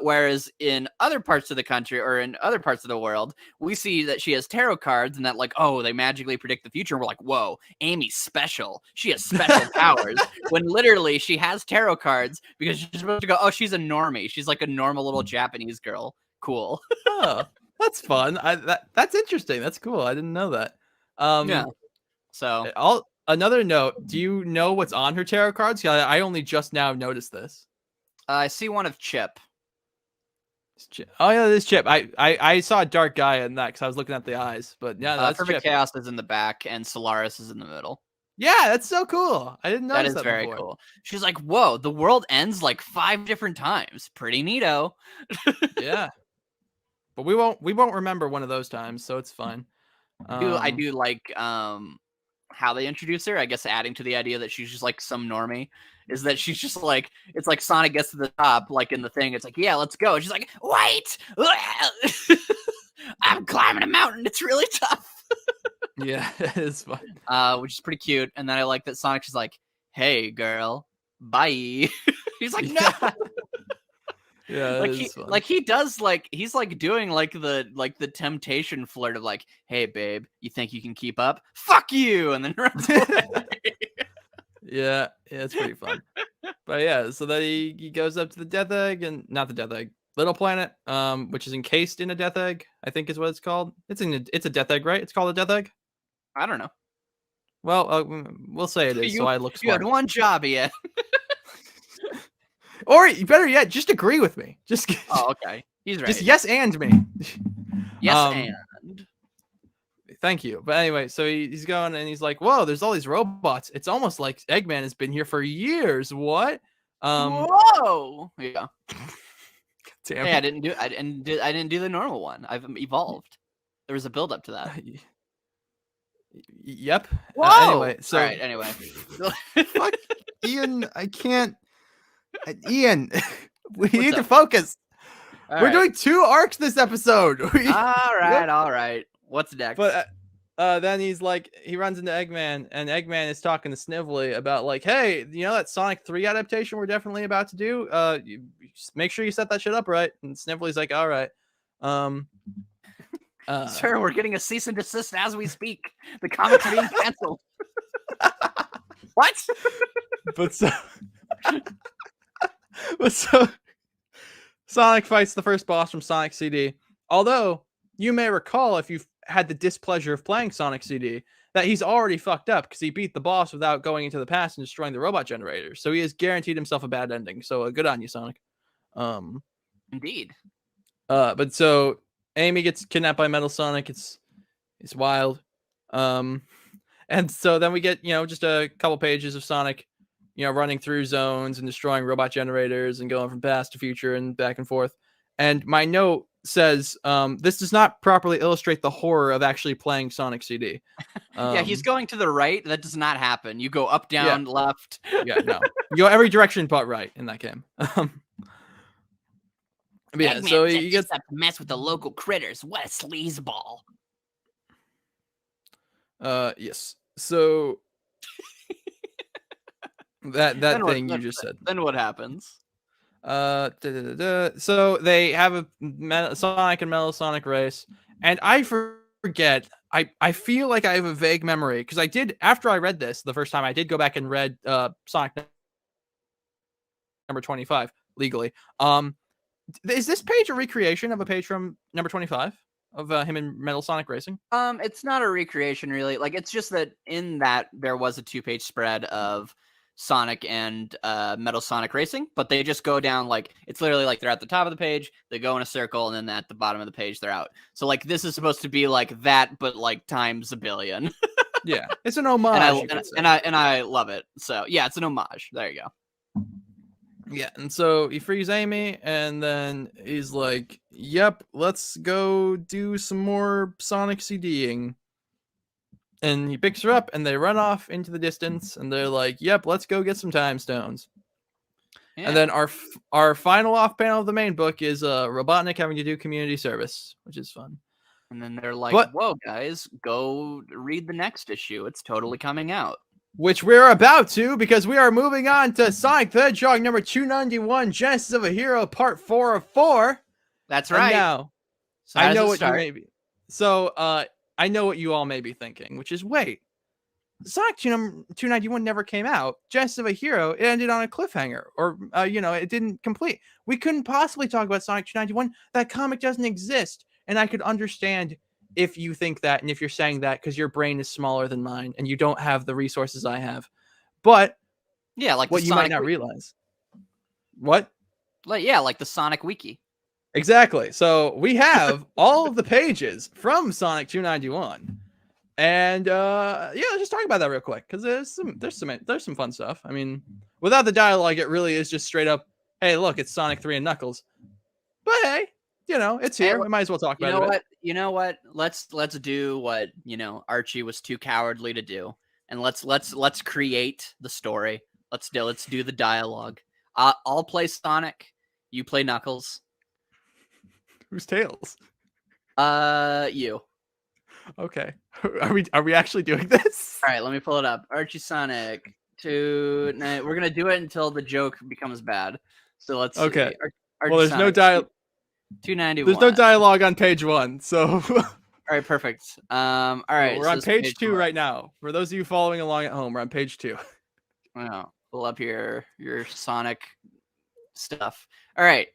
Whereas in other parts of the country or in other parts of the world, we see that she has tarot cards and that like, oh, they magically predict the future. And we're like, whoa, Amy's special. She has special powers. When literally she has tarot cards because she's supposed to go, oh, she's a normie. She's like a normal little Japanese girl. Cool. Oh, that's fun. That's interesting. That's cool. I didn't know that. Yeah. So another note. Do you know what's on her tarot cards? I only just now noticed this. I see one of Chip. Oh yeah, this Chip. I saw a dark guy in that because I was looking at the eyes. But yeah, that's Perfect Chip. Chaos is in the back and Solaris is in the middle. Yeah, that's so cool. I didn't notice that. That is very before. cool. She's like, whoa, the world ends like 5 different times. Pretty neato. Yeah. But we won't remember one of those times, so it's fine. I do like how they introduce her. I guess adding to the idea that she's just like some normie is that she's just like, it's like Sonic gets to the top, like in the thing. It's like, yeah, let's go. And she's like, wait, I'm climbing a mountain. It's really tough. Yeah, it's fun. Which is pretty cute. And then I like that Sonic's just like, hey, girl, bye. He's like, no. Yeah, he does like he's like doing like the temptation flirt of like, hey babe, you think you can keep up? Fuck you, and then runs away. yeah, it's pretty fun. But yeah, so then he goes up to the Death Egg, and not the Death Egg, Little Planet, which is encased in a Death Egg, I think is what it's called. It's a Death Egg, right? It's called a Death Egg. I don't know. Well, we'll say it is. So I look smart. You had one job yet. Or better yet, just agree with me. Just Oh, okay. He's right. just yes and me. Yes, Um, and Thank you. But anyway, so he's going and he's like, "Whoa, there's all these robots. It's almost like Eggman has been here for years. What?" whoa, yeah. Damn. Hey, I didn't do the normal one. I've evolved. There was a build up to that. Yep. Whoa. Anyway, so all right. Anyway, fuck Ian. I can't. Ian, we What's need to up? focus. All We're right. doing 2 arcs this episode. All right. What's next? But then he's like, he runs into Eggman, and Eggman is talking to Snively about like, hey, you know that Sonic 3 adaptation we're definitely about to do? You make sure you set that shit up right. And Snively's like, all right. Sir, we're getting a cease and desist as we speak. The comics are being canceled. What? But so Sonic fights the first boss from Sonic CD. Although you may recall, if you've had the displeasure of playing Sonic CD, that he's already fucked up because he beat the boss without going into the past and destroying the robot generator. So he has guaranteed himself a bad ending. So good on you, Sonic. Indeed. But so Amy gets kidnapped by Metal Sonic. It's wild. And so then we get, just a couple pages of Sonic, running through zones and destroying robot generators and going from past to future and back and forth. And my note says, this does not properly illustrate the horror of actually playing Sonic CD. Yeah, he's going to the right. That does not happen. You go up, down, left. Yeah, no. You go every direction but right in that game. But yeah, Eggman so said he gets to mess with the local critters. What a sleazeball. yes. So that thing you just said. Then what happens? So they have a Sonic and Metal Sonic race, and I forget. I feel like I have a vague memory because I did, after I read this the first time, I did go back and read Sonic number 25 legally. Is this page a recreation of a page from number 25 of him and Metal Sonic racing? It's not a recreation really. Like, it's just that in that there was a 2-page spread of Sonic and Metal Sonic racing, but they just go down, like, it's literally like they're at the top of the page, they go in a circle, and then at the bottom of the page they're out. So like this is supposed to be like that, but like times a billion. Yeah, it's an homage. and I love it. So yeah, it's an homage. There you go. Yeah, and so he frees Amy, and then he's like, yep, let's go do some more Sonic CDing. And he picks her up, and they run off into the distance, and they're like, yep, let's go get some time stones. Yeah. And then our final off panel of the main book is Robotnik having to do community service, which is fun. And then they're like, whoa, guys, go read the next issue. It's totally coming out. Which we're about to, because we are moving on to Sonic the Hedgehog number 291, Genesis of a Hero, part 4 of 4. That's right. And now, so I know what you may be. So, I know what you all may be thinking, which is, wait, Sonic 291 never came out. Genesis of a Hero, it ended on a cliffhanger, or, it didn't complete. We couldn't possibly talk about Sonic 291. That comic doesn't exist. And I could understand if you think that, and if you're saying that because your brain is smaller than mine and you don't have the resources I have. But yeah, like what you might not realize. What? Like the Sonic Wiki. Exactly. So we have all of the pages from Sonic 291. And let's just talk about that real quick, because there's some fun stuff. I mean, without the dialogue, it really is just straight up, hey, look, it's Sonic 3 and Knuckles. But hey, it's here. We might as well talk about it. You know what? Let's do what Archie was too cowardly to do, and let's create the story. Let's do the dialogue. I'll play Sonic. You play Knuckles. Who's Tails? You. Okay. Are we actually doing this? All right, let me pull it up. Archie Sonic. We're gonna do it until the joke becomes bad. So let's. Okay. Archie well, there's Sonic. no dialogue. 291. There's no dialogue on page 1, so. All right, perfect. All right, we're on page 2 right now. For those of you following along at home, we're on page 2. Wow, pull up your Sonic stuff. All right.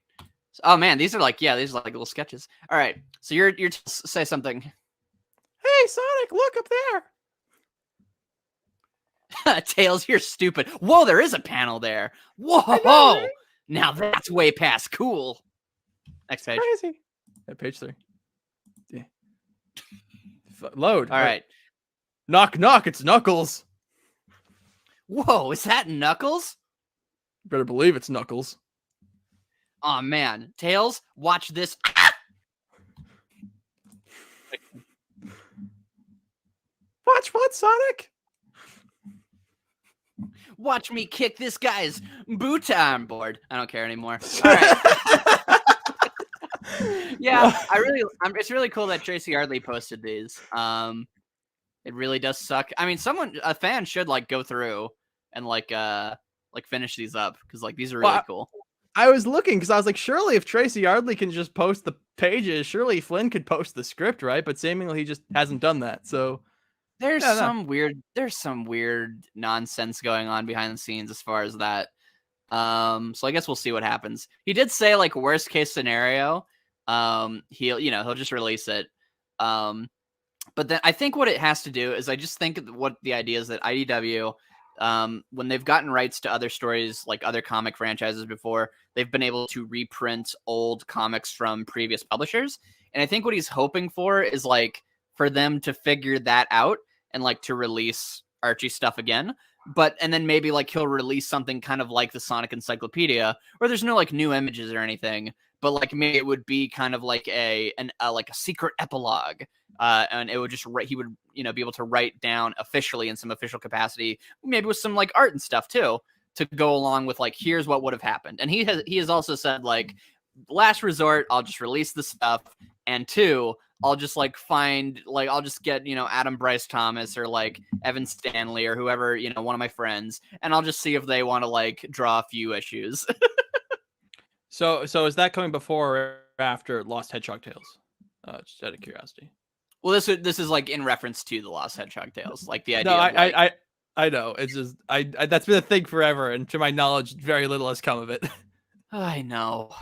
Oh man, these are like little sketches. All right, so you're say something. Hey Sonic, look up there. Tails, you're stupid. Whoa, there is a panel there. Whoa. Know, right? Now that's way past cool. Next page. Crazy. Yeah, page 3. Yeah. Load. All right. Knock, knock. It's Knuckles. Whoa, is that Knuckles? Better believe it's Knuckles. Oh man, Tails, watch this. Watch what, Sonic? Watch me kick this guy's boot on board. I don't care anymore. All right. Yeah, it's really cool that Tracy Yardley posted these. It really does suck. I mean, a fan should like go through and like finish these up because like these are really cool. I was looking because I was like, surely if Tracy Yardley can just post the pages, surely Flynn could post the script, right? But seemingly he just hasn't done that. So there's some weird nonsense going on behind the scenes as far as that. So I guess we'll see what happens. He did say like worst case scenario, he'll just release it. But then I think what it has to do is I just think what the idea is that IDW, when they've gotten rights to other stories, like other comic franchises before, they've been able to reprint old comics from previous publishers. And I think what he's hoping for is like for them to figure that out and like to release Archie stuff again. And then maybe like he'll release something kind of like the Sonic Encyclopedia where there's no like new images or anything, but like maybe it would be kind of like a secret epilogue. And it would just he would be able to write down officially in some official capacity, maybe with some like art and stuff too, to go along with like here's what would have happened. And he has also said like last resort I'll just release the stuff, and 2 I'll just like find like I'll just get Adam Bryce Thomas or like Evan Stanley or whoever one of my friends, and I'll just see if they want to like draw a few issues. So is that coming before or after Lost Hedgehog Tales? Just out of curiosity. Well, this is like in reference to the Lost Hedgehog Tales, like the idea. No, I know. It's just that's been a thing forever, and to my knowledge, very little has come of it. I know,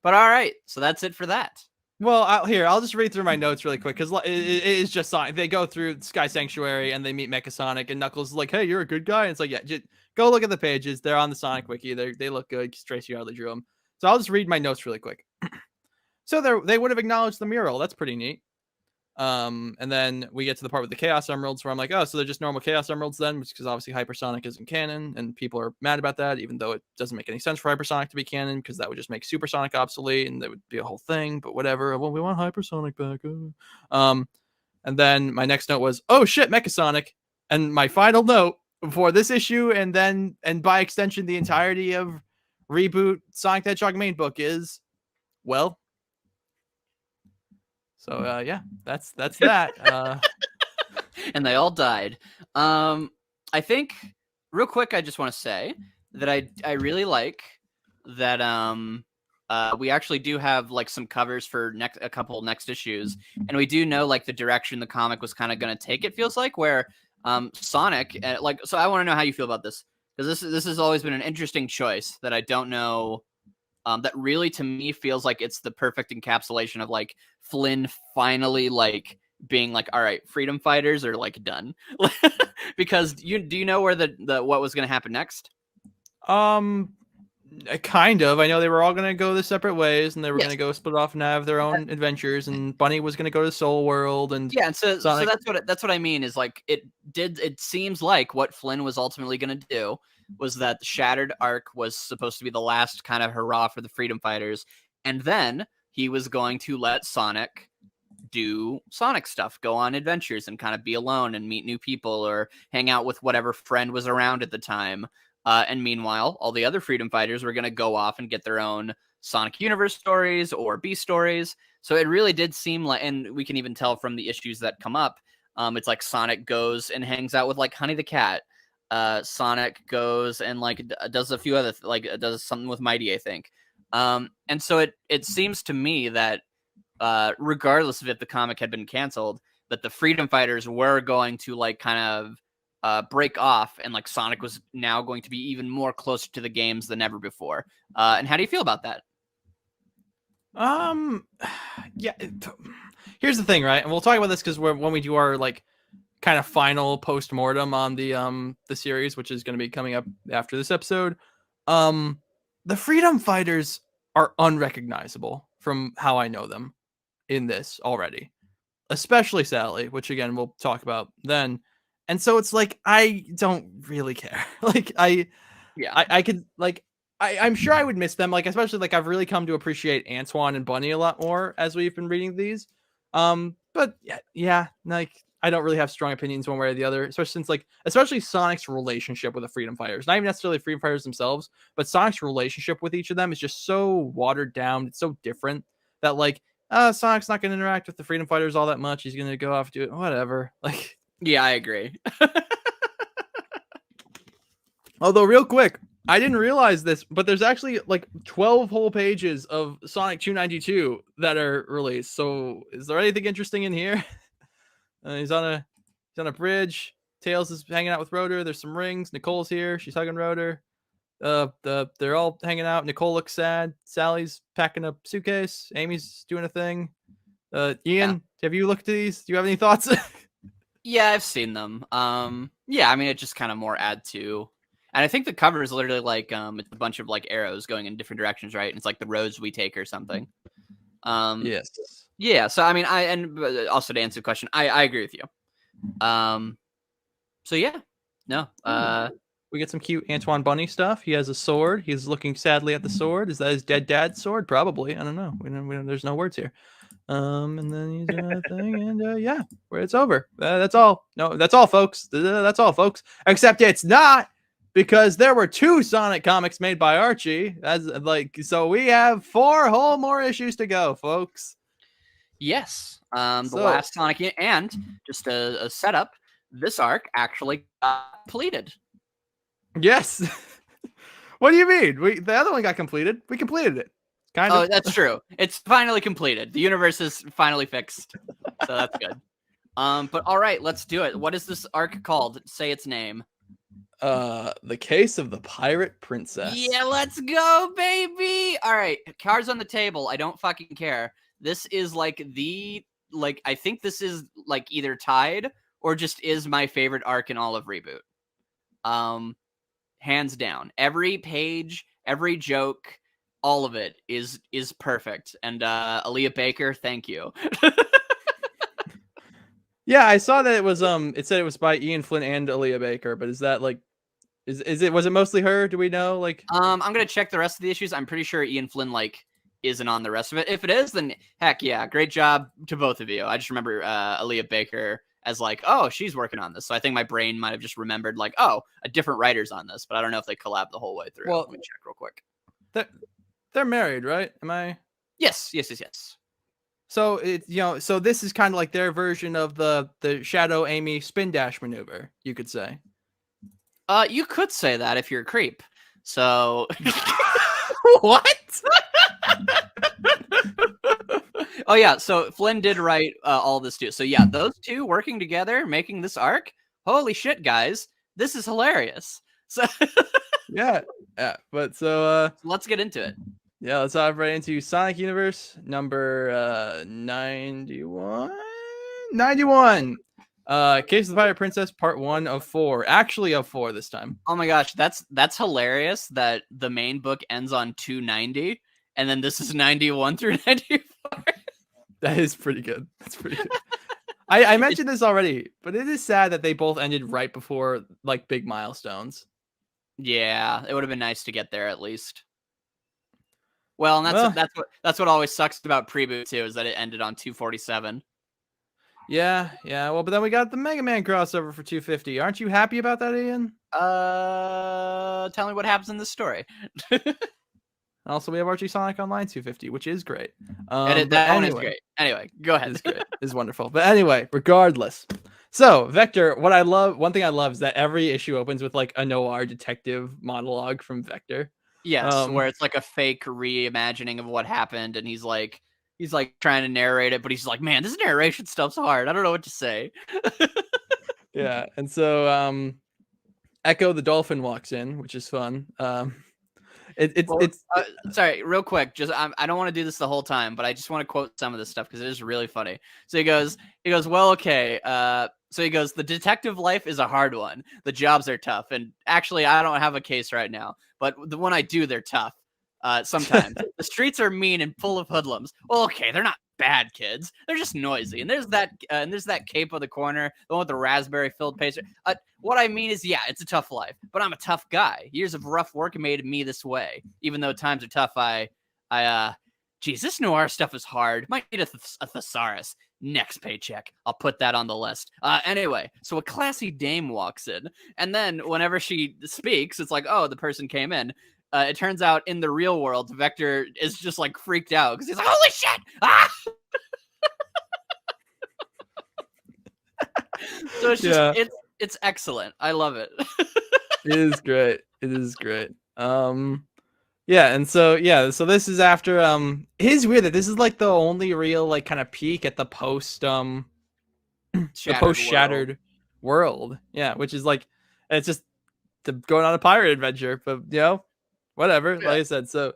but all right. So that's it for that. Well, I'll just read through my notes really quick because it is just Sonic. They go through Sky Sanctuary and they meet Mecha Sonic, and Knuckles is like, "Hey, you're a good guy." And it's like, yeah, just go look at the pages. They're on the Sonic Wiki. They look good. Tracy Yardley drew them. So I'll just read my notes really quick. So they would have acknowledged the mural. That's pretty neat. And then we get to the part with the Chaos Emeralds where I'm like, oh, so they're just normal Chaos Emeralds then, because obviously Hypersonic isn't canon, and people are mad about that, even though it doesn't make any sense for Hypersonic to be canon, because that would just make Supersonic obsolete, and that would be a whole thing. But whatever. Well, we want Hypersonic back. And then my next note was, oh shit, Mechasonic. And my final note for this issue, and by extension the entirety of Reboot Sonic the Hedgehog main book is, well. So yeah, that's that. And they all died. I think real quick, I just want to say that I really like that we actually do have like some covers for a couple next issues, and we do know like the direction the comic was kind of going to take. It feels like where Sonic so I want to know how you feel about this, because this has always been an interesting choice that I don't know. That really to me feels like it's the perfect encapsulation of like Flynn finally like being like, all right, freedom fighters are like done. Because do you know where the what was going to happen next? Kind of. I know they were all going to go their separate ways, and they were going to go split off and have their own adventures, and Bunny was going to go to Soul World, and yeah, and so that's what I mean is like it seems like what Flynn was ultimately going to do was that the Shattered Arc was supposed to be the last kind of hurrah for the freedom fighters, and then he was going to let Sonic do Sonic stuff, go on adventures and kind of be alone and meet new people or hang out with whatever friend was around at the time. And meanwhile, all the other freedom fighters were going to go off and get their own Sonic Universe stories or B stories. So it really did seem like, and we can even tell from the issues that come up, it's like Sonic goes and hangs out with like Honey the Cat. Sonic goes and like does a few other does something with Mighty, I think. And so it seems to me that regardless of if the comic had been canceled, that the freedom fighters were going to like kind of break off, and like Sonic was now going to be even more closer to the games than ever before. And how do you feel about that? Yeah. Here's the thing, right? And we'll talk about this because when we do our like kind of final post-mortem on the series, which is going to be coming up after this episode. the Freedom Fighters are unrecognizable from how I know them in this already, especially Sally, which again we'll talk about then. And so it's like I don't really care. Like Yeah. I could like I'm sure I would miss them. Like especially like I've really come to appreciate Antoine and Bunny a lot more as we've been reading these. But yeah, like I don't really have strong opinions one way or the other, especially since like especially Sonic's relationship with the Freedom Fighters, not even necessarily Freedom Fighters themselves, but Sonic's relationship with each of them is just so watered down. It's so different that like Sonic's not going to interact with the Freedom Fighters all that much. He's going to go off do it, whatever. Like, yeah, I agree. although real quick, I didn't realize this, but there's actually like 12 whole pages of Sonic 292 that are released. So is there anything interesting in here? He's on a bridge. Tails is hanging out with Rotor. There's some rings. Nicole's here. She's hugging Rotor. They're all hanging out. Nicole looks sad. Sally's packing a suitcase. Amy's doing a thing. Ian, have you looked at these? Do you have any thoughts? Yeah, I've seen them. Yeah, I mean, it just kind of more add to, and I think the cover is literally like it's a bunch of like arrows going in different directions, right? And it's like the roads we take or something. Yes. Yeah. So I mean, also to answer the question, I agree with you. So yeah, no. We get some cute Antoine Bunny stuff. He has a sword. He's looking sadly at the sword. Is that his dead dad's sword? Probably. I don't know. We don't there's no words here. And then he's doing a thing, and yeah, it's over. That's all. No, that's all, folks. That's all, folks. Except it's not, because there were 2 Sonic comics made by Archie. As like, so we have 4 whole more issues to go, folks. Yes. The last Sonic, and just a setup. This arc actually got completed. Yes. What do you mean? The other one got completed. We completed it. Kind of. Oh, that's true. It's finally completed. The universe is finally fixed. So that's good. But all right, let's do it. What is this arc called? Say its name. The Case of the Pirate Princess. Yeah, let's go, baby. All right, cards on the table. I don't fucking care. This is like I think this is like either tied or just is my favorite arc in all of Reboot. Hands down. Every page, every joke, all of it is perfect. And Aaliyah Baker, thank you. Yeah, I saw that it was it said it was by Ian Flynn and Aaliyah Baker, but is that like was it mostly her? Do we know? Like I'm gonna check the rest of the issues. I'm pretty sure Ian Flynn like isn't on the rest of it. If it is, then heck yeah, great job to both of you. I just remember Aaliyah Baker as like, oh, she's working on this. So I think my brain might have just remembered like, oh, a different writer's on this, but I don't know if they collab the whole way through. Well, let me check real quick. They're married, right? Am I? Yes. So it's so this is kind of like their version of the Shadow Amy spin dash maneuver, you could say. You could say that if you're a creep. So what? Oh yeah, so Flynn did write all this too. So yeah, those two working together, making this arc. Holy shit, guys, this is hilarious. So yeah. But so let's get into it. Yeah, let's dive right into Sonic Universe number 91. 91. Case of the Pirate Princess, part 1 of 4. Actually, of 4 this time. Oh my gosh, that's hilarious that the main book ends on 290, and then this is 91 through 94. That is pretty good. That's pretty good. I mentioned this already, but it is sad that they both ended right before like big milestones. Yeah, it would have been nice to get there at least. Well, and that's what always sucks about Preboot too, is that it ended on 247. Yeah. Well, but then we got the Mega Man crossover for 250. Aren't you happy about that, Ian? Tell me what happens in this story. Also, we have Archie Sonic Online 250, which is great. That one is great. Anyway, go ahead. It's great. It's wonderful. But anyway, regardless. So, Vector, one thing I love is that every issue opens with like a noir detective monologue from Vector. Yes, where it's like a fake reimagining of what happened, and he's like trying to narrate it, but he's like, man, this narration stuff's hard. I don't know what to say. Yeah, and so Echo the dolphin walks in, which is fun. Sorry, real quick. Just I don't want to do this the whole time, but I just want to quote some of this stuff because it is really funny. So he goes, well, okay. So he goes, the detective life is a hard one. The jobs are tough, and actually, I don't have a case right now, but when I do, they're tough. Sometimes the streets are mean and full of hoodlums. Well, okay, they're not bad kids. They're just noisy. And there's that cape on the corner, the one with the raspberry filled pastry. What I mean is, yeah, it's a tough life, but I'm a tough guy. Years of rough work made me this way. Even though times are tough, geez, this noir stuff is hard. Might need a thesaurus. Next paycheck, I'll put that on the list. Anyway, so a classy dame walks in, and then whenever she speaks, it's like, oh, the person came in. It turns out in the real world, Vector is just like freaked out because he's like, holy shit! Ah! So it's just it's excellent. I love it. It is great. It is great. Yeah, and so this is after it is weird that this is like the only real like kind of peak at the post shattered world. Yeah, which is like it's just going on a pirate adventure, but whatever. Yeah. Like I said, so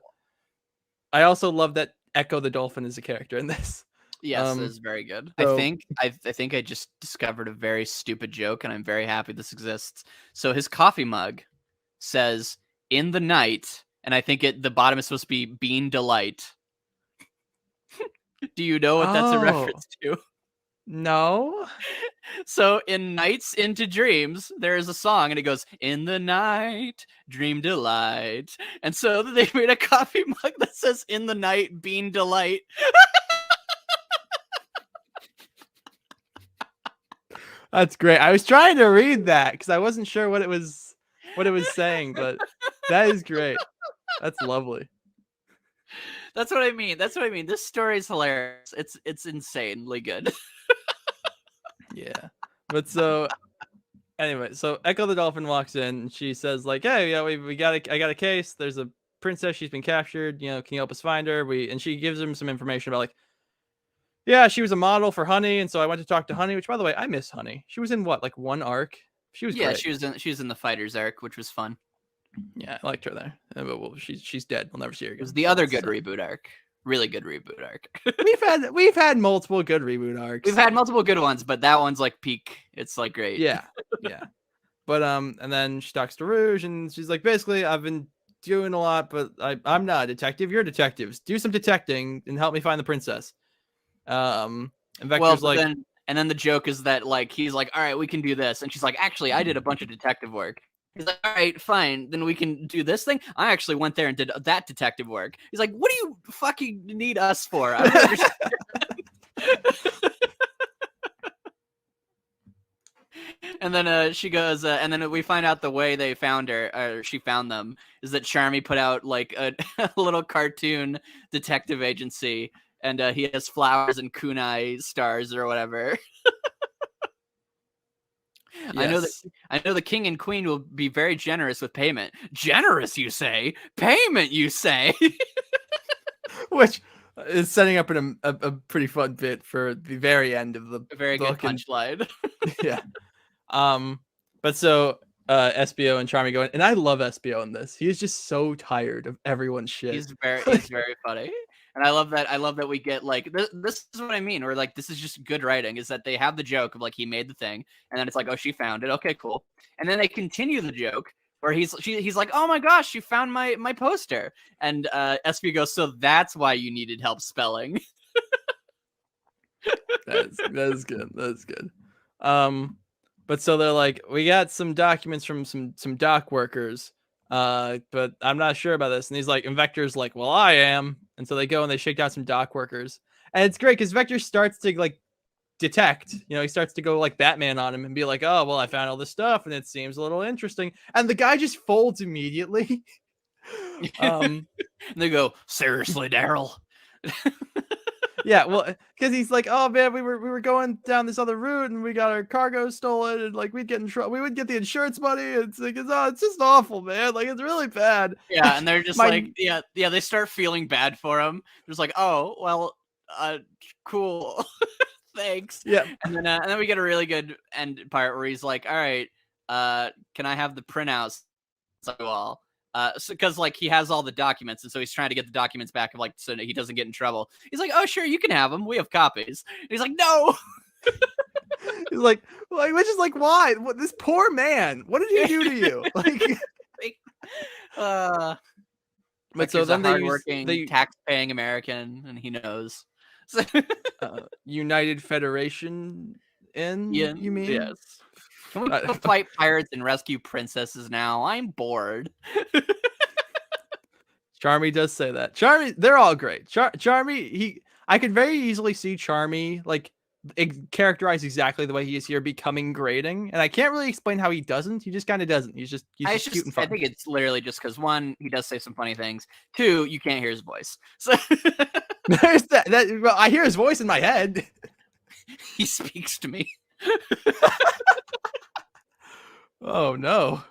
I also love that Echo the Dolphin is a character in this. Yes, it's very good. so- I think I just discovered a very stupid joke, and I'm very happy this exists. So his coffee mug says "in the night," and I think the bottom is supposed to be "bean delight." Do you know what that's a reference to? No. So in Nights into Dreams, there is a song, and it goes, "In the night, dream delight." And so they made a coffee mug that says "In the night, bean delight." That's great. I was trying to read that because I wasn't sure what it was saying, but that is great. That's lovely. That's what I mean. This story is hilarious. It's insanely good. Yeah. But so anyway, so Echo the Dolphin walks in and she says like, "Hey, yeah, I got a case. There's a princess, she's been captured, can you help us find her?" And she gives him some information about like, yeah, she was a model for Honey, and so I went to talk to Honey, which by the way, I miss Honey. She was in what, like one arc? She was great. she was in the Fighters arc, which was fun. Yeah, I liked her there. But well, she's dead. We'll never see her again. It was the other good reboot arc. Really good reboot arc. we've had multiple good reboot arcs. We've had multiple good ones, but that one's like peak. It's like great. Yeah. But and then she talks to Rouge, and she's like, basically, I've been doing a lot, but I'm not a detective. You're detectives. Do some detecting and help me find the princess. And Vector's and then the joke is that like he's like, all right, we can do this, and she's like, actually, I did a bunch of detective work. He's like, all right, fine, then we can do this thing. I actually went there and did that detective work. He's like, what do you fucking need us for? I don't understand. And then she goes, and then we find out the way they found her, or she found them, is that Charmy put out like a little cartoon detective agency, and he has flowers and kunai stars or whatever. Yes. I know the king and queen will be very generous with payment. Generous, you say? Payment, you say? Which is setting up a pretty fun bit for the very end of the very good punchline. Yeah. But so SBO and Charmy go in, and I love SBO in this. He is just so tired of everyone's shit. He's very funny. And I love that we get like this is what I mean, or like this is just good writing, is that they have the joke of like he made the thing, and then it's like, oh, she found it, okay, cool, and then they continue the joke where he's like, oh my gosh, you found my poster, and SB goes, so that's why you needed help spelling. that is good. That's good. But so they're like, we got some documents from some dock workers. But I'm not sure about this. And he's like, and Vector's like, well, I am. And so they go and they shake down some dock workers. And it's great because Vector starts to like detect, he starts to go like Batman on him and be like, oh, well, I found all this stuff and it seems a little interesting. And the guy just folds immediately. And they go, seriously, Daryl. Yeah, well, because he's like, oh man, we were going down this other route and we got our cargo stolen, and like we'd get in trouble. We would get the insurance money. It's like it's just awful, man. Like it's really bad. Yeah, and they're just like, yeah. They start feeling bad for him. Just like, oh well, cool, thanks. Yeah, and then we get a really good end part where he's like, all right, can I have the printouts? All. Because like he has all the documents, and so he's trying to get the documents back, of like so he doesn't get in trouble. He's like, "Oh, sure, you can have them. We have copies." And he's like, "No." He's like, which is like, why? What, this poor man? What did he do to you? Like, But so Vector's a then hardworking, tax-paying American, and he knows. So, United Federation Ian, you mean? yes. Can we go fight pirates and rescue princesses now? I'm bored. Charmy does say that. Charmy, they're all great. Charmy, I could very easily see Charmy like characterized exactly the way he is here, becoming grating, and I can't really explain how he doesn't. He just kind of doesn't. He's just cute and fun. I think it's literally just because, one, he does say some funny things. Two, you can't hear his voice. So there's that. Well, I hear his voice in my head. He speaks to me. Oh no.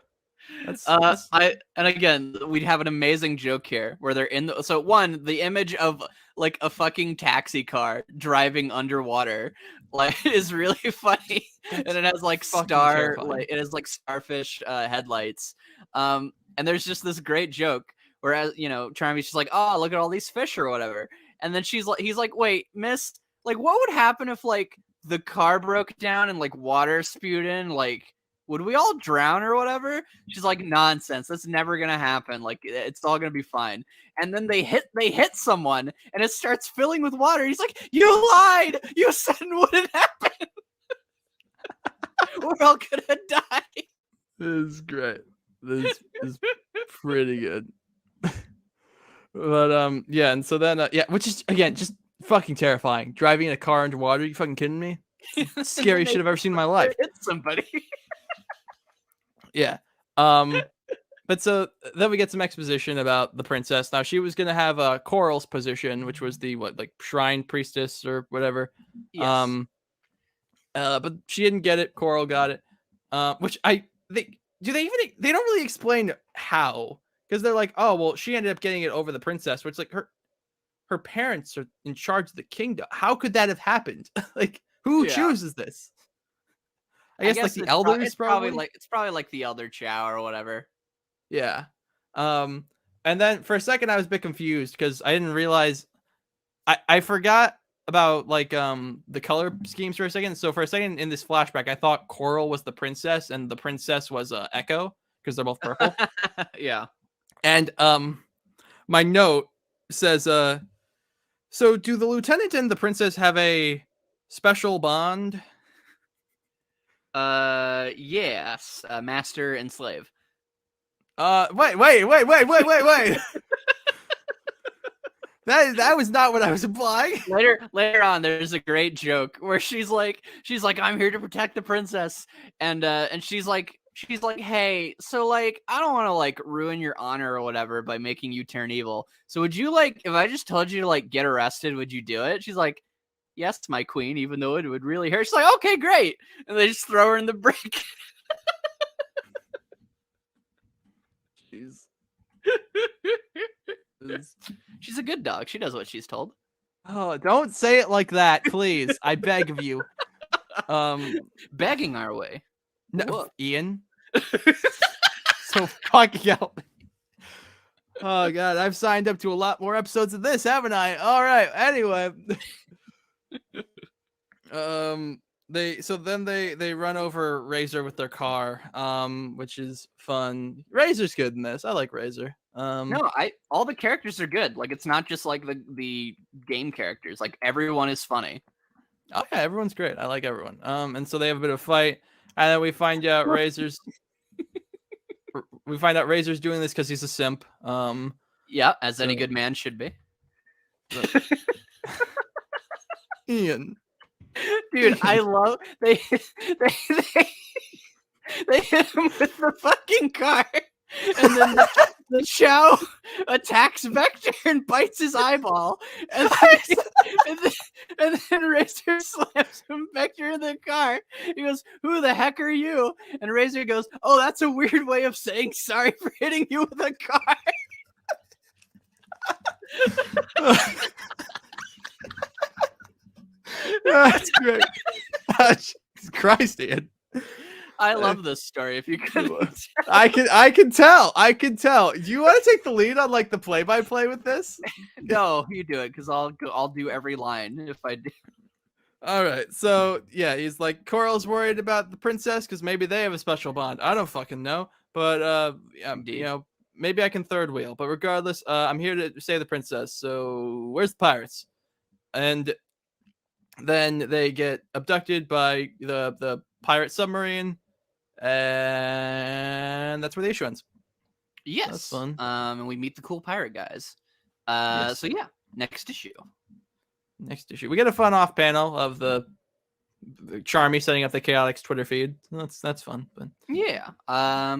And again, we'd have an amazing joke here where they're in the, so one, the image of like a fucking taxi car driving underwater like is really funny. And it has like it has like starfish headlights. And there's just this great joke whereas, you know, Charmy's just like, oh, look at all these fish or whatever. And then he's like, wait, miss, like what would happen if like the car broke down and like water spewed in, like would we all drown or whatever? She's like, nonsense. That's never gonna happen. Like, it's all gonna be fine. And then they hit someone, and it starts filling with water. He's like, you lied. You said it wouldn't happen. We're all gonna die. This is great. This is pretty good. But yeah, and so then which is again just fucking terrifying. Driving in a car underwater. You fucking kidding me? Scariest shit I've ever seen in my life. Hit somebody. Yeah. But so then we get some exposition about the princess. Now she was gonna have Coral's position, which was the shrine priestess or whatever. Yes. But she didn't get it. Coral got it. Which they don't really explain how, because they're like, oh well, she ended up getting it over the princess, which like her parents are in charge of the kingdom. How could that have happened? Like who chooses this? I guess like the elders it's probably like the elder Chow or whatever. Yeah. And then for a second I was a bit confused because I didn't realize I forgot about like the color schemes for a second. So for a second in this flashback, I thought Coral was the princess and the princess was Echo because they're both purple. Yeah. And my note says so do the lieutenant and the princess have a special bond? Yes, master and slave. Wait. That was not what I was implying. Later on, there's a great joke where she's like, I'm here to protect the princess, and she's like, hey, so like, I don't want to like ruin your honor or whatever by making you turn evil. So would you like, if I just told you to like get arrested, would you do it? She's like, yes, my queen, even though it would really hurt. She's like, okay, great. And they just throw her in the brick. Jeez. She's a good dog. She does what she's told. Oh, don't say it like that, please. I beg of you. Begging our way. No, Whoa. Ian. So fucking help me. Oh god, I've signed up to a lot more episodes of this, haven't I? All right. Anyway. They run over Razor with their car, which is fun. Razor's good in this. I like Razor. No, all the characters are good. Like it's not just like the game characters. Like everyone is funny. Oh yeah, everyone's great. I like everyone. And so they have a bit of a fight, and then we find out Razor's doing this because he's a simp. Yeah, as any good man should be. Ian. Dude, I love they hit him with the fucking car, and then the Chow attacks Vector and bites his eyeball, and then Razor slams him Vector in the car. He goes, "Who the heck are you?" And Razor goes, "Oh, that's a weird way of saying sorry for hitting you with a car." That's great. Jesus Christ, Ian. I love this story. If you could, I can tell. Do you want to take the lead on like the play-by-play with this? No, you do it because I'll do every line if I do. All right. So yeah, he's like, Coral's worried about the princess because maybe they have a special bond. I don't fucking know, but you know, maybe I can third wheel. But regardless, I'm here to save the princess. So where's the pirates? And then they get abducted by the pirate submarine, and that's where the issue ends. Yes. That's fun. And we meet the cool pirate guys. Yes. So yeah, next issue. Next issue, we get a fun off panel of the Charmy setting up the Chaotix Twitter feed. That's fun. But yeah, I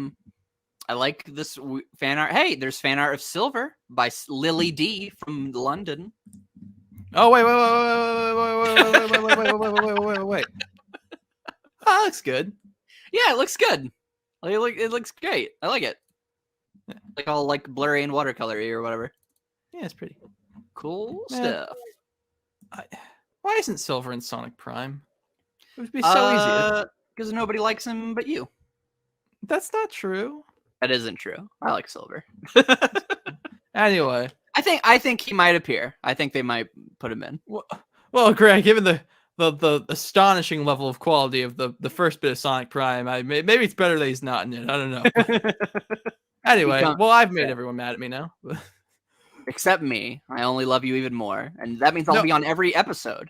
like this fan art. Hey, there's fan art of Silver by Lily D from London. Oh wait. Oh, that looks good. Yeah, it looks good. It looks great. I like it. Yeah. Like all like blurry and watercolory or whatever. Yeah, it's pretty cool Man. stuff. Why isn't Silver in Sonic Prime? It would be so easy. Because nobody likes him but you. That's not true. That isn't true. I like Silver. Anyway, I think he might appear. I think they might put him in. Well, Greg, given the astonishing level of quality of the first bit of Sonic Prime, maybe it's better that he's not in it. I don't know. Anyway, well, I've made everyone mad at me now. Except me. I only love you even more, and that means I'll be on every episode.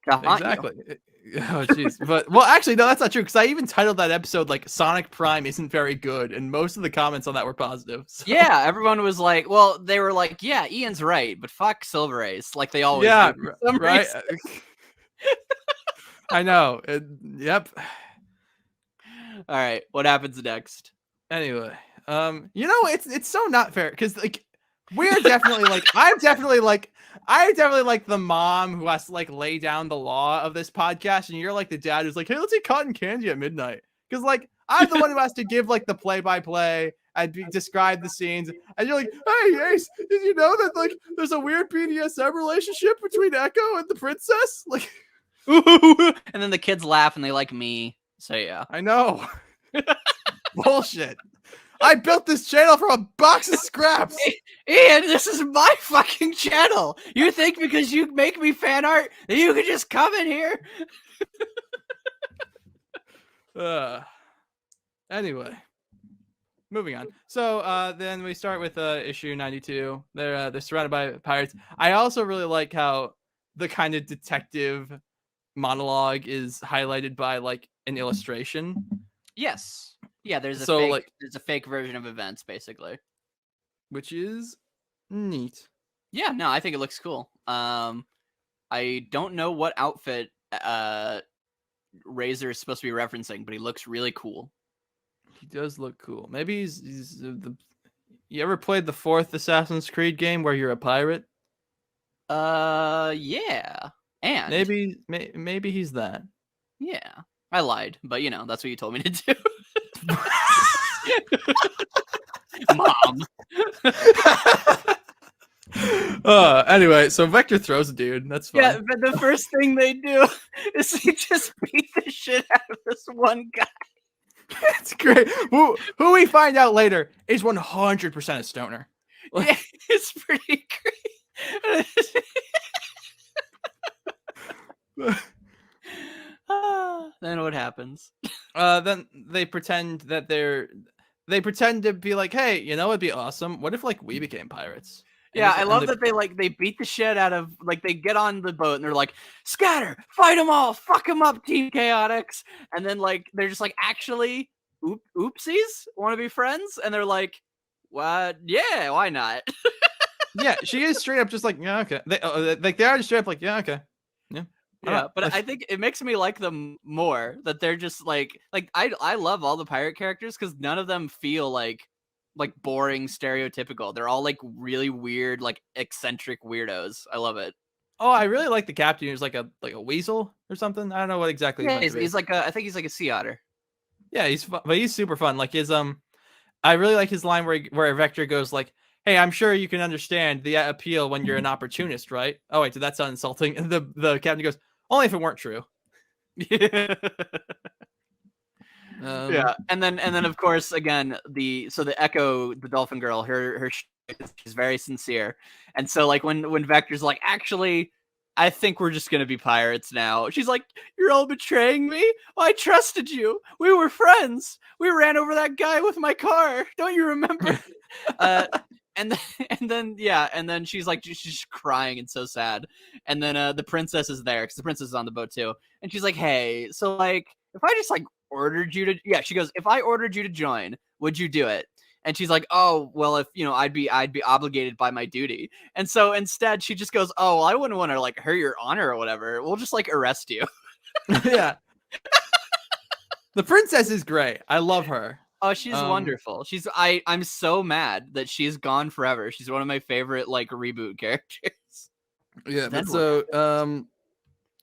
Exactly. Oh jeez. But well, actually, no, that's not true, because I even titled that episode like "Sonic Prime isn't very good," and most of the comments on that were positive. So. Yeah, everyone was like, "Well, they were like, yeah, Ian's right, but fuck Silver Ace, like they always do." Right. I know. Yep. All right, what happens next? Anyway, it's so not fair, because like we're definitely like I'm definitely like the mom who has to like lay down the law of this podcast, and you're like the dad who's like, hey, let's eat cotton candy at midnight, because like I'm the one who has to give like the play-by-play and describe the scenes, and you're like, hey Ace, did you know that like there's a weird BDSM relationship between Echo and the princess? Like, and then the kids laugh and they like me. So yeah, I know. Bullshit. I built this channel from a box of scraps. Ian, this is my fucking channel. You think because you make me fan art that you can just come in here? Anyway, moving on. So then we start with issue 92. They're surrounded by pirates. I also really like how the kind of detective monologue is highlighted by like an illustration. Yes. Yeah, there's a fake version of events, basically, which is neat. Yeah, no, I think it looks cool. I don't know what outfit Razor is supposed to be referencing, but he looks really cool. He does look cool. Maybe he's You ever played the 4th Assassin's Creed game where you're a pirate? Yeah. And maybe he's that. Yeah. I lied, but you know, that's what you told me to do. Mom. Anyway, so Vector throws a dude. That's fine. Yeah, but the first thing they do is he just beat the shit out of this one guy. It's great. Who we find out later is 100% a stoner. Yeah, it's pretty great. Then what happens? Then they pretend to be like, hey, you know, it'd be awesome. What if like we became pirates? Yeah, I love that they beat the shit out of, like, they get on the boat and they're like, scatter, fight them all, fuck them up, Team Chaotix. And then like they're just like, actually, oopsies, want to be friends? And they're like, what? Yeah, why not? Yeah, she is straight up just like, yeah, okay. They are just straight up like, yeah, okay. Yeah, but I think it makes me like them more, that they're just like I love all the pirate characters because none of them feel like boring stereotypical. They're all like really weird, like eccentric weirdos. I love it. Oh, I really like the captain who's like a weasel or something. I don't know what exactly. Yeah, he's like I think he's like a sea otter. Yeah, he's fun, but he's super fun. Like his I really like his line where Vector goes like, hey, I'm sure you can understand the appeal when you're an opportunist, right? Oh wait, did that sound insulting? And the captain goes, only if it weren't true. Yeah. Yeah, and then of course again the Echo, the dolphin girl, her she's very sincere, and so like when Vector's like, actually, I think we're just gonna be pirates now, she's like, you're all betraying me. I trusted you. We were friends. We ran over that guy with my car. Don't you remember? And then, and then she's like, she's just crying and so sad. And then the princess is there because the princess is on the boat too. And she's like, hey, so like, if I just like ordered you to, she goes, if I ordered you to join, would you do it? And she's like, oh, well, if I'd be obligated by my duty. And so instead, she just goes, oh, well, I wouldn't want to like hurt your honor or whatever. We'll just like arrest you. Yeah. The princess is great. I love her. Oh, she's wonderful. I'm so mad that she's gone forever. She's one of my favorite like reboot characters. Yeah, but so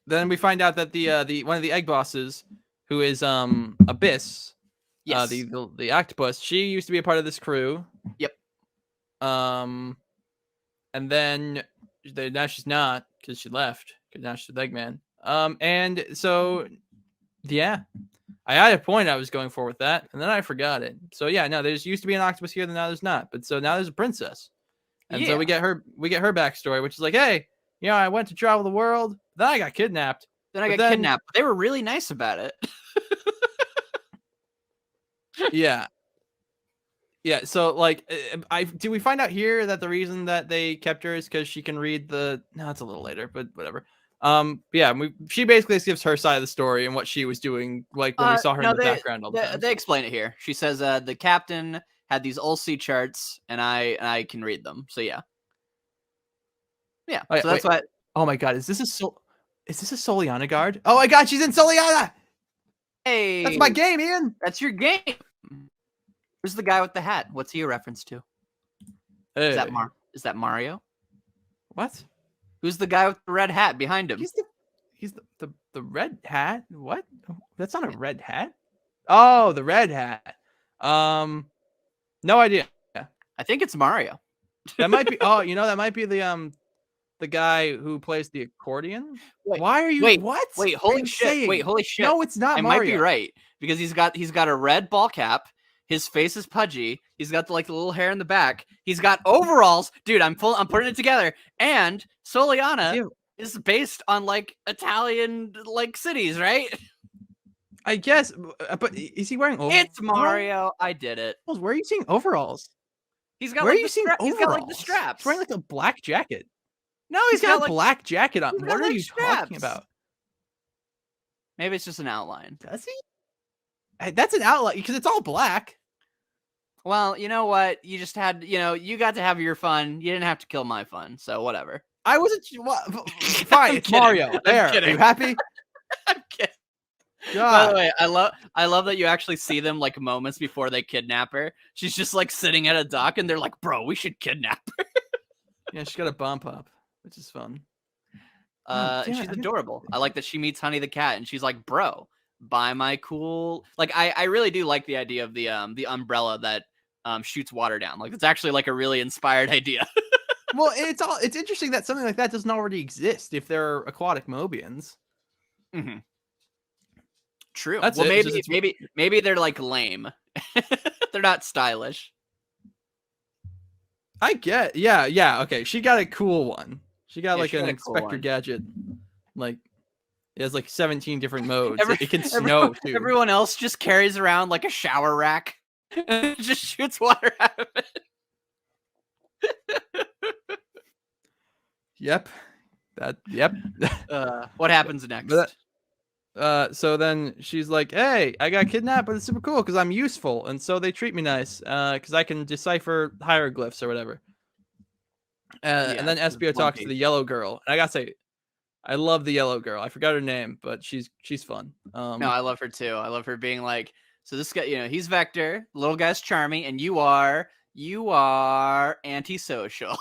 then we find out that the one of the egg bosses, who is Abyss, yes, the octopus, she used to be a part of this crew. Yep. And then now she's not because she left because now she's with Eggman. And so yeah. I had a point I was going for with that, and then I forgot it. So yeah, no, there's used to be an octopus here, then now there's not. But so now there's a princess, and so we get her backstory, which is like, hey, I went to travel the world, then I got kidnapped. Kidnapped. They were really nice about it. Yeah. So like, do we find out here that the reason that they kept her is because she can read the? No, it's a little later, but whatever. Yeah, she basically gives her side of the story and what she was doing, like when we saw her in the background all the time. They explain it here. She says the captain had these Ulci charts, and I can read them. So yeah. So that's why. Oh my god, is this a Soliana guard? Oh my god, she's in Soliana! Hey, that's my game, Ian. That's your game. Where's the guy with the hat? What's he a reference to? Hey. Is that Mario? What? Who's the guy with the red hat behind him? He's the red hat. What? That's not a red hat. Oh, the red hat. No idea. I think it's Mario. That might be. Oh, that might be the guy who plays the accordion. Wait, why are you? Wait, what? Wait, holy shit! saying? Wait, holy shit! No, it's not. I Mario. might be right because he's got a red ball cap. His face is pudgy. He's got the little hair in the back. He's got overalls, dude. I'm putting it together. And Soliana is based on Italian cities, right? I guess, but is he wearing overalls? It's Mario. I did it. Where are you seeing overalls? He's got. Where are you seeing overalls? He's got the straps. He's wearing a black jacket. No, he's got a black jacket on. What are you talking about? Maybe it's just an outline. Does he? That's an outline because it's all black. Well, you know what? You just had, you got to have your fun. You didn't have to kill my fun. So whatever. I wasn't. Fine, it's Mario. There. Are you happy? I'm kidding. God. By the way, I love that you actually see them moments before they kidnap her. She's just sitting at a dock, and they're like, "Bro, we should kidnap her." Yeah, she's got a bump up, which is fun. She's adorable. I like that she meets Honey the cat, and she's like, "Bro, buy my cool." I really do like the idea of the umbrella that shoots water down. It's actually a really inspired idea. Well, it's interesting that something like that doesn't already exist if they're aquatic Mobians. Mm-hmm. True. That's well, maybe they're lame. They're not stylish. I get. Yeah. Okay, she got a cool one. She got an Inspector cool Gadget. It has 17 different modes. It can snow too. Everyone else just carries around a shower rack and just shoots water out of it. Yep. Yep. What happens next? So then she's like, "Hey, I got kidnapped, but it's super cool because I'm useful, and so they treat me nice because I can decipher hieroglyphs or whatever." And then Espio talks to the yellow girl, and I gotta say, I love the yellow girl. I forgot her name, but she's fun. No, I love her too. I love her being so this guy, he's Vector, the little guy's charming, and you are antisocial.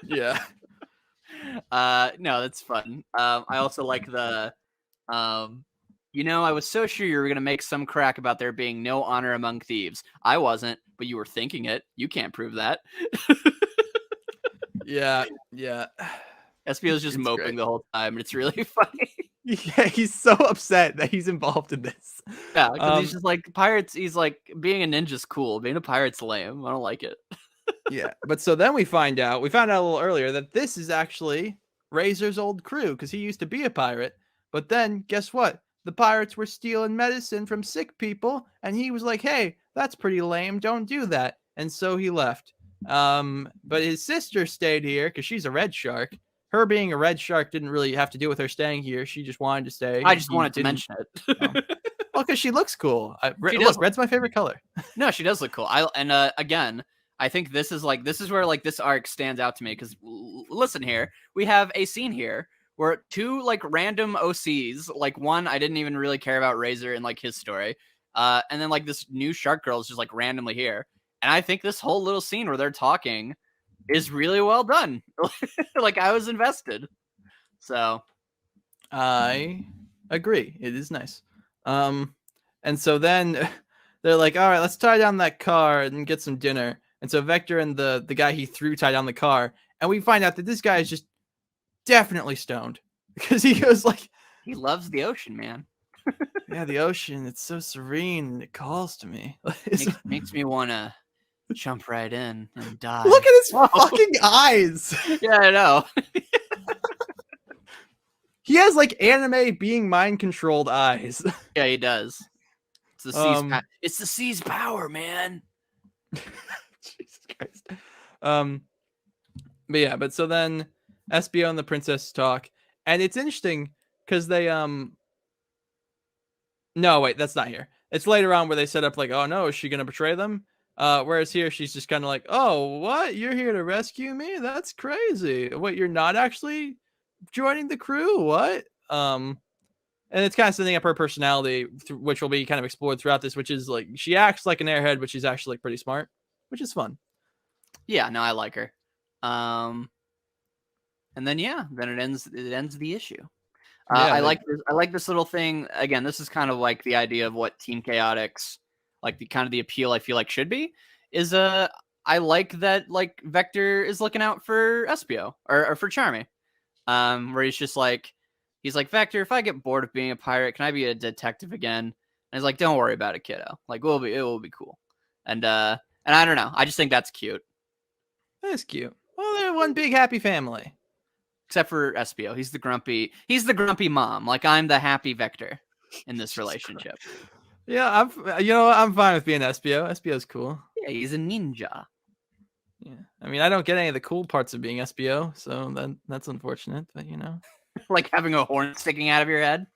Yeah. No, that's fun. I also like the, I was so sure you were going to make some crack about there being no honor among thieves. I wasn't, but you were thinking it. You can't prove that. Yeah. Espio's just moping the whole time, and it's really funny. Yeah, he's so upset that he's involved in this. Yeah, because he's just pirates. He's being a ninja's cool. Being a pirate's lame. I don't like it. Yeah, but so then we found out a little earlier that this is actually Razor's old crew because he used to be a pirate. But then guess what? The pirates were stealing medicine from sick people, and he was like, "Hey, that's pretty lame. Don't do that." and so he left. But his sister stayed here because she's a red shark. Her being a red shark didn't really have to do with her staying here. She just wanted to stay. I just He wanted to didn't- mention it. Well, because she looks cool. She Look, does. red's my favorite color. No, she does look cool. Again, I think this is where like this arc stands out to me because listen here, we have a scene here where two like random OCs, like one I didn't even really care about Razor and like his story, and then like this new shark girl is just like randomly here, and I think this whole little scene where they're talking is really well done. Like I was invested. So I agree. It is nice. And so then they're like, all right, let's tie down that car and get some dinner. And so Vector and the guy he threw tie down the car. And we find out that this guy is just definitely stoned because he goes like, he loves the ocean, man. yeah, the ocean, it's so serene and it calls to me. Makes me want to jump right in and die. Look at his Whoa. fucking eyes. Yeah, I know. He has like anime being mind controlled eyes. Yeah, he does. It's the sea's it's the sea's power, man. Jesus Christ. But so then SBO and the princess talk, and it's interesting because they no, wait, that's not here. It's later on where they set up like, oh no, is she gonna betray them? Whereas here she's just kind of like, oh, what? You're here to rescue me? That's crazy. What, you're not actually joining the crew? What? And it's kind of setting up her personality, which will be kind of explored throughout this, which is like she acts like an airhead, but she's actually like pretty smart, which is fun. Yeah, no, I like her. And then then it ends the issue. I like this little thing. Again, this is kind of like the idea of what Team Chaotix, like the kind of the appeal I feel like should be, is I like that like Vector is looking out for SBO or for Charmy. Where he's like, Vector, if I get bored of being a pirate, can I be a detective again? And he's like, don't worry about it, kiddo. Like, it will be cool. And I don't know. I just think that's cute. That's cute. Well, they're one big happy family. Except for SBO. He's the grumpy mom. Like, I'm the happy Vector in this relationship. Yeah, I'm fine with being SBO. SBO's cool. Yeah, he's a ninja. Yeah. I mean, I don't get any of the cool parts of being SBO, so that's unfortunate, but like having a horn sticking out of your head.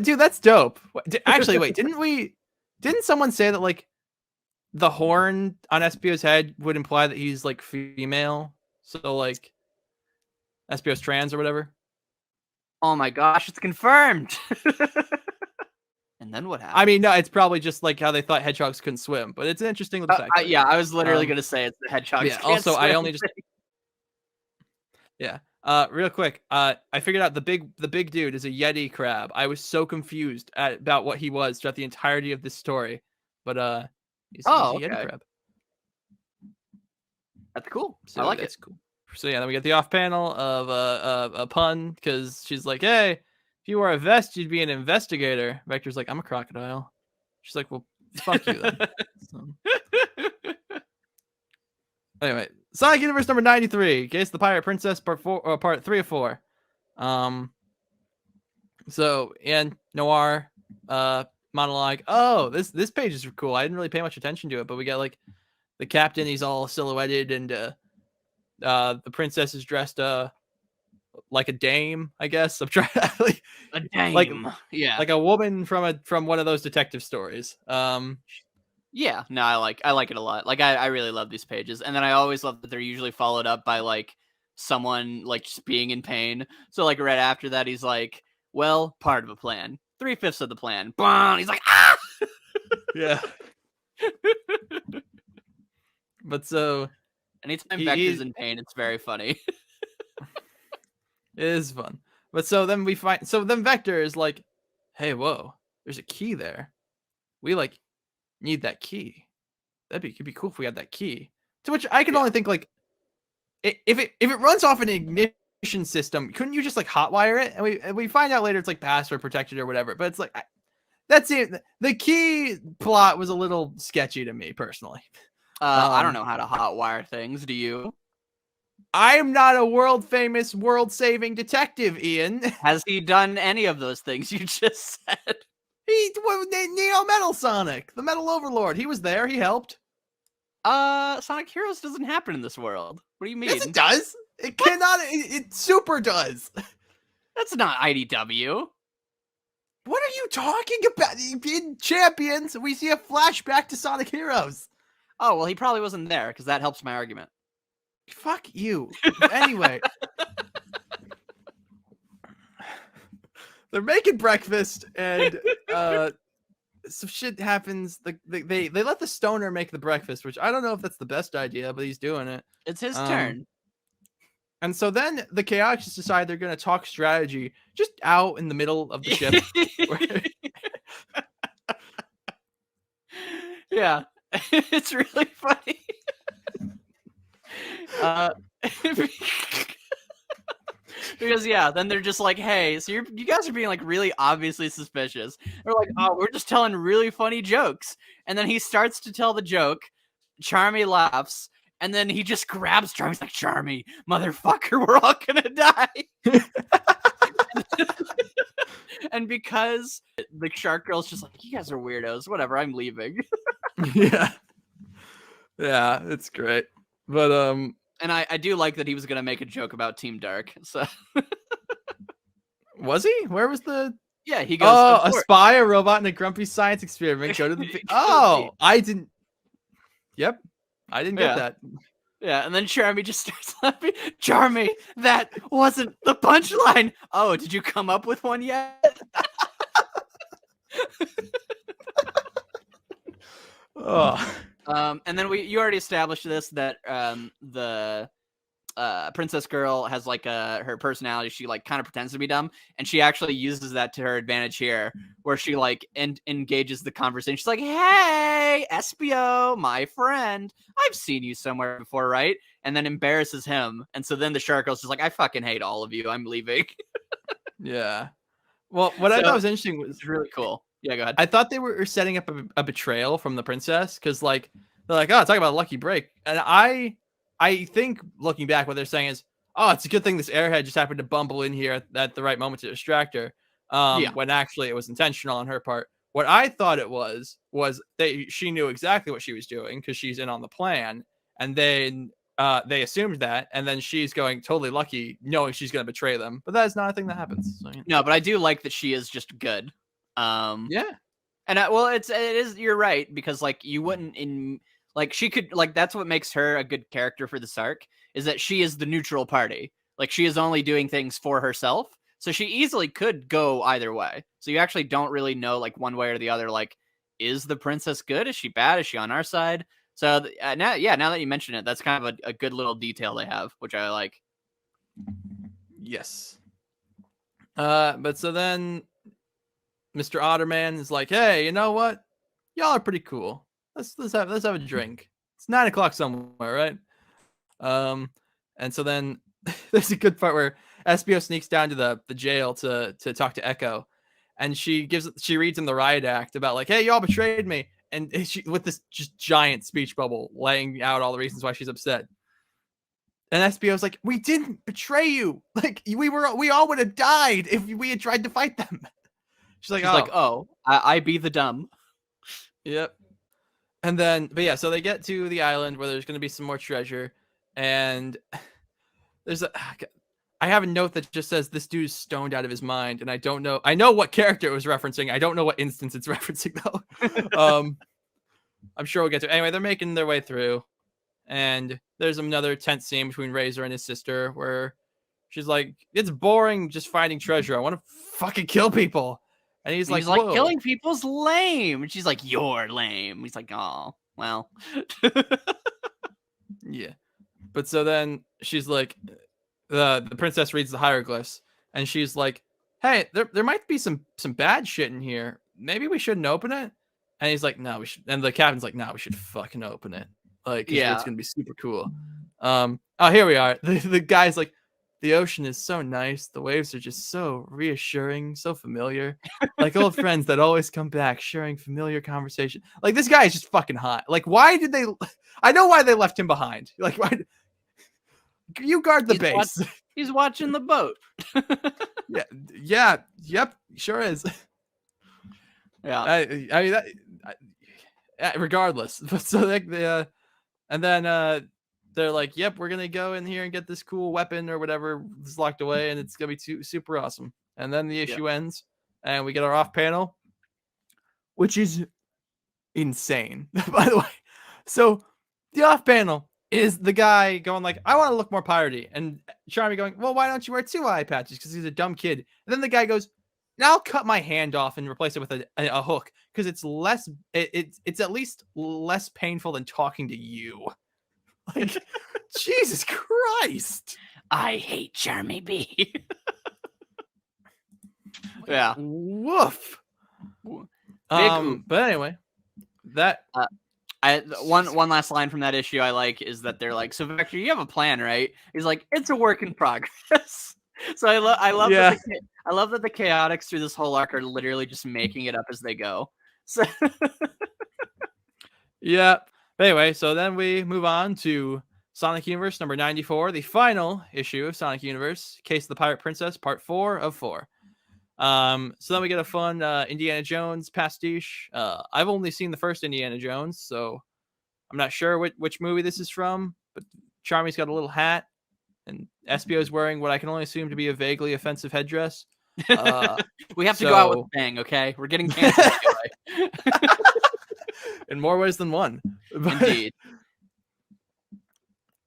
Dude, that's dope. Actually, wait, didn't someone say that like the horn on SBO's head would imply that he's like female? So like SBO's trans or whatever? Oh my gosh, it's confirmed. And then what happened? I mean, no, it's probably just like how they thought hedgehogs couldn't swim, but it's an interesting little fact. Yeah, I was literally going to say it's the hedgehog. Yeah, also, I only just... Yeah. Real quick, I figured out the big dude is a Yeti crab. I was so confused about what he was throughout the entirety of this story, but he's a Yeti crab. That's cool. So I like that's it. Cool. So yeah, then we get the off panel of a pun because she's like, "Hey, if you wore a vest, you'd be an investigator." Vector's like, "I'm a crocodile." She's like, "Well, fuck you then." So... Anyway, Sonic Universe number 93, Case the Pirate Princess, part 3 of 4. So and Noir monologue. Oh, this page is cool. I didn't really pay much attention to it, but we got like the captain. He's all silhouetted, and the princess is dressed like a dame, I guess. I'm trying like a dame, like a woman from one of those detective stories. Yeah, no, I like it a lot. Like I really love these pages, and then I always love that they're usually followed up by like someone like just being in pain. So like right after that, he's like, "Well, part of a plan, 3/5 of the plan." Blah! He's like, "Ah!" Yeah. But so anytime Vector's in pain, it's very funny. It is fun. But so then Vector is like, "Hey, whoa, there's a key there. We like need that key. Could be cool if we had that key." To which I can only think like, if it runs off an ignition system, couldn't you just like hotwire it? And we find out later it's like password protected or whatever. But it's like that's it. The key plot was a little sketchy to me personally. I don't know how to hotwire things. Do you? I am not a world famous, world saving detective, Ian. Has he done any of those things you just said? Neo Metal Sonic, the Metal Overlord. He was there. He helped. Sonic Heroes doesn't happen in this world. What do you mean? Yes, it does. It cannot. It super does. That's not IDW. What are you talking about? In Champions, we see a flashback to Sonic Heroes. Oh, well, he probably wasn't there because that helps my argument. Fuck you. Anyway. They're making breakfast and some shit happens. They let the stoner make the breakfast, which I don't know if that's the best idea, but he's doing it. It's his turn. And so then the Chaotix decide they're going to talk strategy just out in the middle of the ship. Yeah, it's really funny. Because then they're just like, hey, so you guys are being like really obviously suspicious. They're like, oh, we're just telling really funny jokes. And then he starts to tell the joke. Charmy laughs. And then he just grabs Charmy. He's like, Charmy, motherfucker, we're all gonna die. And because the shark girl's just like, you guys are weirdos. Whatever, I'm leaving. Yeah, it's great. But and I do like that he was gonna make a joke about Team Dark. So was he? Where was the? Yeah, he goes. Oh, a spy, a robot, and a grumpy science experiment. Go to the. Oh, I didn't. Yep, I didn't get that. Yeah, and then Charmy just starts laughing. Charmy, that wasn't the punchline. Oh, did you come up with one yet? Oh. And then you already established this that the princess girl has like her personality. She like kind of pretends to be dumb, and she actually uses that to her advantage here, where she like engages the conversation. She's like, "Hey, SBO, my friend, I've seen you somewhere before, right?" And then embarrasses him, and so then the shark girl's just like, "I fucking hate all of you. I'm leaving." Yeah. Well, what I thought was interesting was really cool. Yeah, go ahead. I thought they were setting up a betrayal from the princess because like they're like, oh, talk about a lucky break, and I think looking back, what they're saying is, oh, it's a good thing this airhead just happened to bumble in here at the right moment to distract her. When actually it was intentional on her part. What I thought it was she knew exactly what she was doing because she's in on the plan, and then they assumed that, and then she's going totally lucky, knowing she's going to betray them. But that is not a thing that happens. So, No, but I do like that she is just good. Yeah, and it is. You're right, because like you wouldn't like she could like that's what makes her a good character for the Sark is that she is the neutral party. Like she is only doing things for herself, so she easily could go either way. So you actually don't really know like one way or the other. Like, is the princess good? Is she bad? Is she on our side? So now that you mention it, that's kind of a good little detail they have, which I like. Yes. But so then Mr. Otterman is like, hey, you know what? Y'all are pretty cool. Let's have a drink. It's 9:00 somewhere, right? And so then there's a good part where SBO sneaks down to the jail to talk to Echo, and she reads him the riot act about like, hey, y'all betrayed me, and she with this just giant speech bubble laying out all the reasons why she's upset. And SBO's like, we didn't betray you. Like we all would have died if we had tried to fight them. She's like, I be the dumb. Yep. And then, but yeah, so they get to the island where there's going to be some more treasure, and I have a note that just says this dude is stoned out of his mind, and I don't know. I know what character it was referencing. I don't know what instance it's referencing though. I'm sure we'll get to it. Anyway, they're making their way through, and there's another tense scene between Razor and his sister where she's like, "It's boring just finding treasure. I want to fucking kill people." And he's like, killing people's lame. And she's like, you're lame. He's like, oh, well. Yeah. But so then she's like, the princess reads the hieroglyphs, and she's like, hey, there might be some bad shit in here. Maybe we shouldn't open it. And he's like, no, we should. And the captain's like, no, we should fucking open it. Like, yeah, it's going to be super cool. Oh, here we are. The guy's like, the ocean is so nice. The waves are just so reassuring, so familiar. Like old friends that always come back, sharing familiar conversation. Like, this guy is just fucking hot. Like, why did they... I know why they left him behind. Like, why... You guard the base. He's watching the boat. Yep, sure is. Yeah. I mean, regardless. So, like, And then they're like, "Yep, we're gonna go in here and get this cool weapon or whatever is locked away, and it's gonna be super awesome." And then the issue ends, and we get our off panel, which is insane, by the way. So the off panel is the guy going like, "I want to look more piratey," and Charmy going, "Well, why don't you wear 2 eye patches? Because he's a dumb kid." And then the guy goes, "Now I'll cut my hand off and replace it with a hook because it's less. It's at least less painful than talking to you." Like, Jesus Christ! I hate Charmy B. Yeah. Woof. Big But anyway, that one last line from that issue I like is that they're like, "So Vector, you have a plan, right?" He's like, "It's a work in progress." So I love that I love that the Chaotix through this whole arc are literally just making it up as they go. So yeah. But anyway, so then we move on to Sonic Universe number 94, the final issue of Sonic Universe, Case of the Pirate Princess, part 4 of 4. So then we get a fun Indiana Jones pastiche. I've only seen the first Indiana Jones, so I'm not sure which movie this is from, but Charmy's got a little hat, and Espio's wearing what I can only assume to be a vaguely offensive headdress. We have to go out with a bang, okay? We're getting canceled anyway. In more ways than one. Indeed.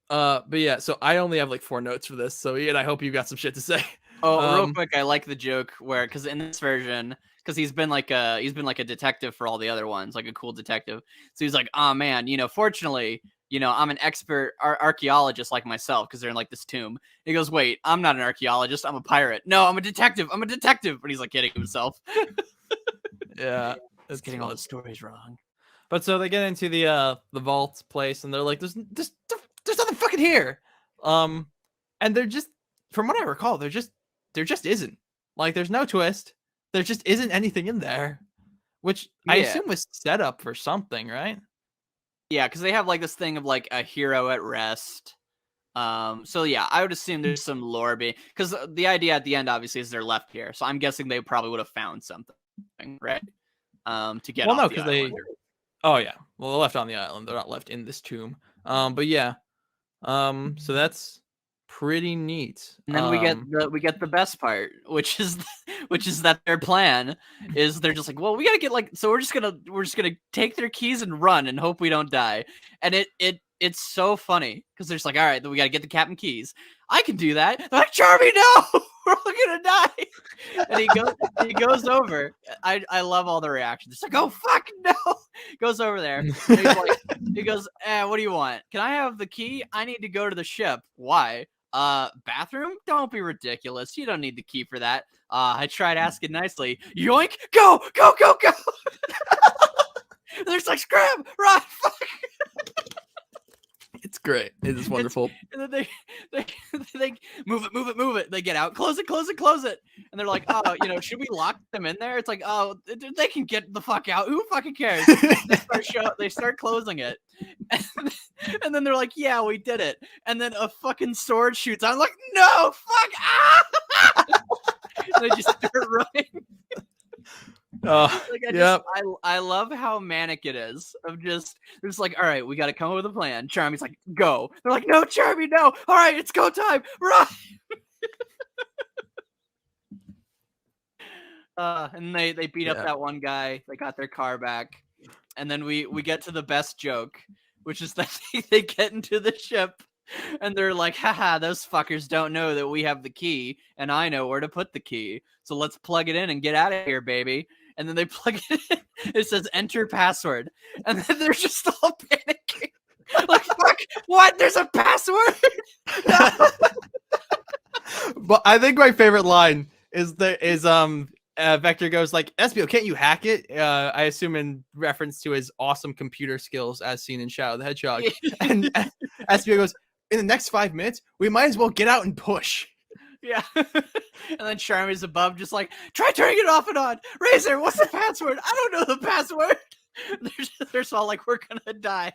But yeah, so I only have like 4 notes for this. So Ian, I hope you got some shit to say. Oh, real quick, I like the joke where, because in this version, because he's been like a detective for all the other ones, like a cool detective. So he's like, "Oh man, fortunately, I'm an expert archaeologist like myself because they're in like this tomb." He goes, "Wait, I'm not an archaeologist. I'm a pirate. No, I'm a detective. I'm a detective." But he's like kidding himself. Yeah, it's getting all the stories wrong. But so they get into the vault place, and they're like, "There's nothing fucking here." And they're just, from what I recall, there just isn't. Like, there's no twist. There just isn't anything in there, which I assume was set up for something, right? Yeah, because they have like this thing of like a hero at rest. So yeah, I would assume there's some lore because the idea at the end obviously is they're left here. So I'm guessing they probably would have found something, right? To get off the island. Oh yeah, well, they're left on the island. They're not left in this tomb. But yeah, so that's pretty neat. And then we get the best part, which is that their plan is they're just like, well, we gotta get so we're just gonna take their keys and run and hope we don't die. And it's so funny because they're just like, all right, then we gotta get the captain keys. I can do that. They're like, "Charmy, no, we're all gonna die." And he goes over. I love all the reactions. It's like, "Oh fuck no!" Goes over there. And he's like, he goes, "What do you want? Can I have the key? I need to go to the ship." "Why?" "Bathroom? Don't be ridiculous. You don't need the key for that." I tried asking nicely. "Yoink! Go! Go! Go! Go!" They're just like, "Scram! Run! Fuck!" It's great. It is wonderful. And then they move it. They get out, close it. And they're like, "Oh, should we lock them in there?" It's like, "Oh, they can get the fuck out. Who fucking cares?" They start closing it. And then they're like, "Yeah, we did it." And then a fucking sword shoots out. I'm like, "No, fuck!" Ah! And they just start running. I love how manic it is. Of just, they're just like, "All right, we got to come up with a plan." Charmy's like, "Go." They're like, "No, Charmy, no. All right, it's go time. Run!" And they beat up that one guy. They got their car back, and then we get to the best joke, which is that they get into the ship. And they're like, "Haha, those fuckers don't know that we have the key, and I know where to put the key. So let's plug it in and get out of here, baby." And then they plug it in. It says enter password. And then they're just all panicking. Like, fuck, what? There's a password? But I think my favorite line is Vector goes like, "Espio, can't you hack it?" I assume in reference to his awesome computer skills as seen in Shadow the Hedgehog. And Espio goes, "In the next 5 minutes, we might as well get out and push." Yeah. And then Charmy's above just like, "Try turning it off and on. Razor, what's the password? I don't know the password." They're just all like, "We're gonna die."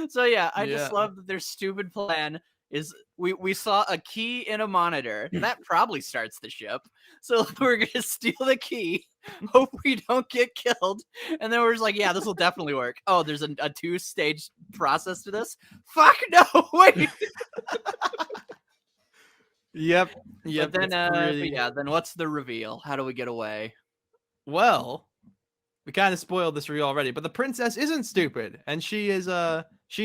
So yeah, I just love that their stupid plan is we saw a key in a monitor. That probably starts the ship. So we're gonna steal the key Hope we don't get killed. And then we're just like, yeah, this will definitely work. Oh, there's a 2-stage process to this. Fuck no, wait. Yep. But then, Pretty... then what's the reveal? How do we get away? Well, we kind of spoiled this reveal already, but the princess isn't stupid, and she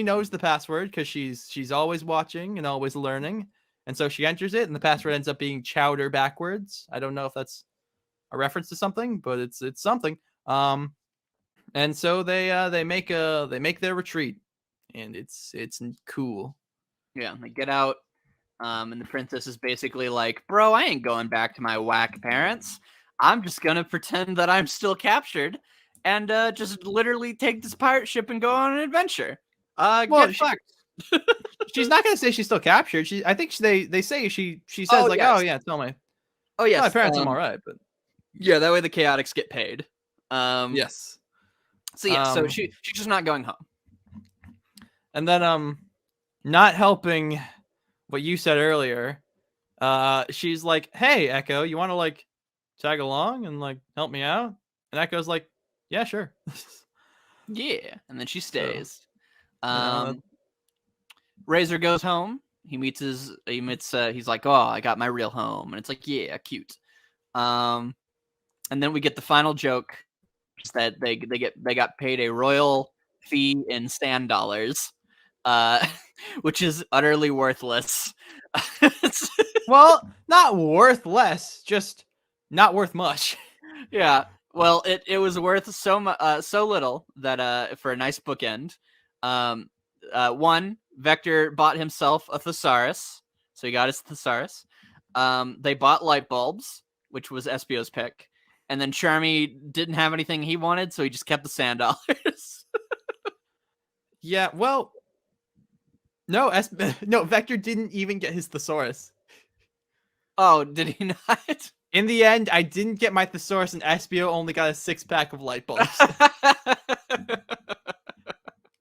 knows the password because she's always watching and always learning, and so she enters it, and the password ends up being chowder backwards. I don't know if that's a reference to something, but it's something. And so they make their retreat, and it's cool. Yeah, they get out, and the princess is basically like, bro, I ain't going back to my whack parents. I'm just gonna pretend that I'm still captured and just literally take this pirate ship and go on an adventure. Get fucked. She's not gonna say she's still captured. I think they say she says yes. Oh yeah, tell my parents I'm all right, but yeah, that way the Chaotix get paid. Yes. So yeah, so she's just not going home. And then not helping what you said earlier, she's like, "Hey, Echo, you want to like tag along and like help me out?" And Echo's like, "Yeah, sure." Yeah, and then she stays. Razor goes home. He's like, "Oh, I got my real home," and it's like, "Yeah, cute." And then we get the final joke, that they got paid a royal fee in sand dollars, which is utterly worthless. Well, not worth less, just not worth much. Yeah. Well, it was worth so little that for a nice bookend, one, Vector bought himself a thesaurus, so he got his thesaurus. They bought light bulbs, which was Espio's pick, and then Charmy didn't have anything he wanted, so he just kept the sand dollars. Yeah, well, no, Vector didn't even get his thesaurus. Oh, did he not? In the end, I didn't get my thesaurus, and Espio only got a 6-pack of light bulbs.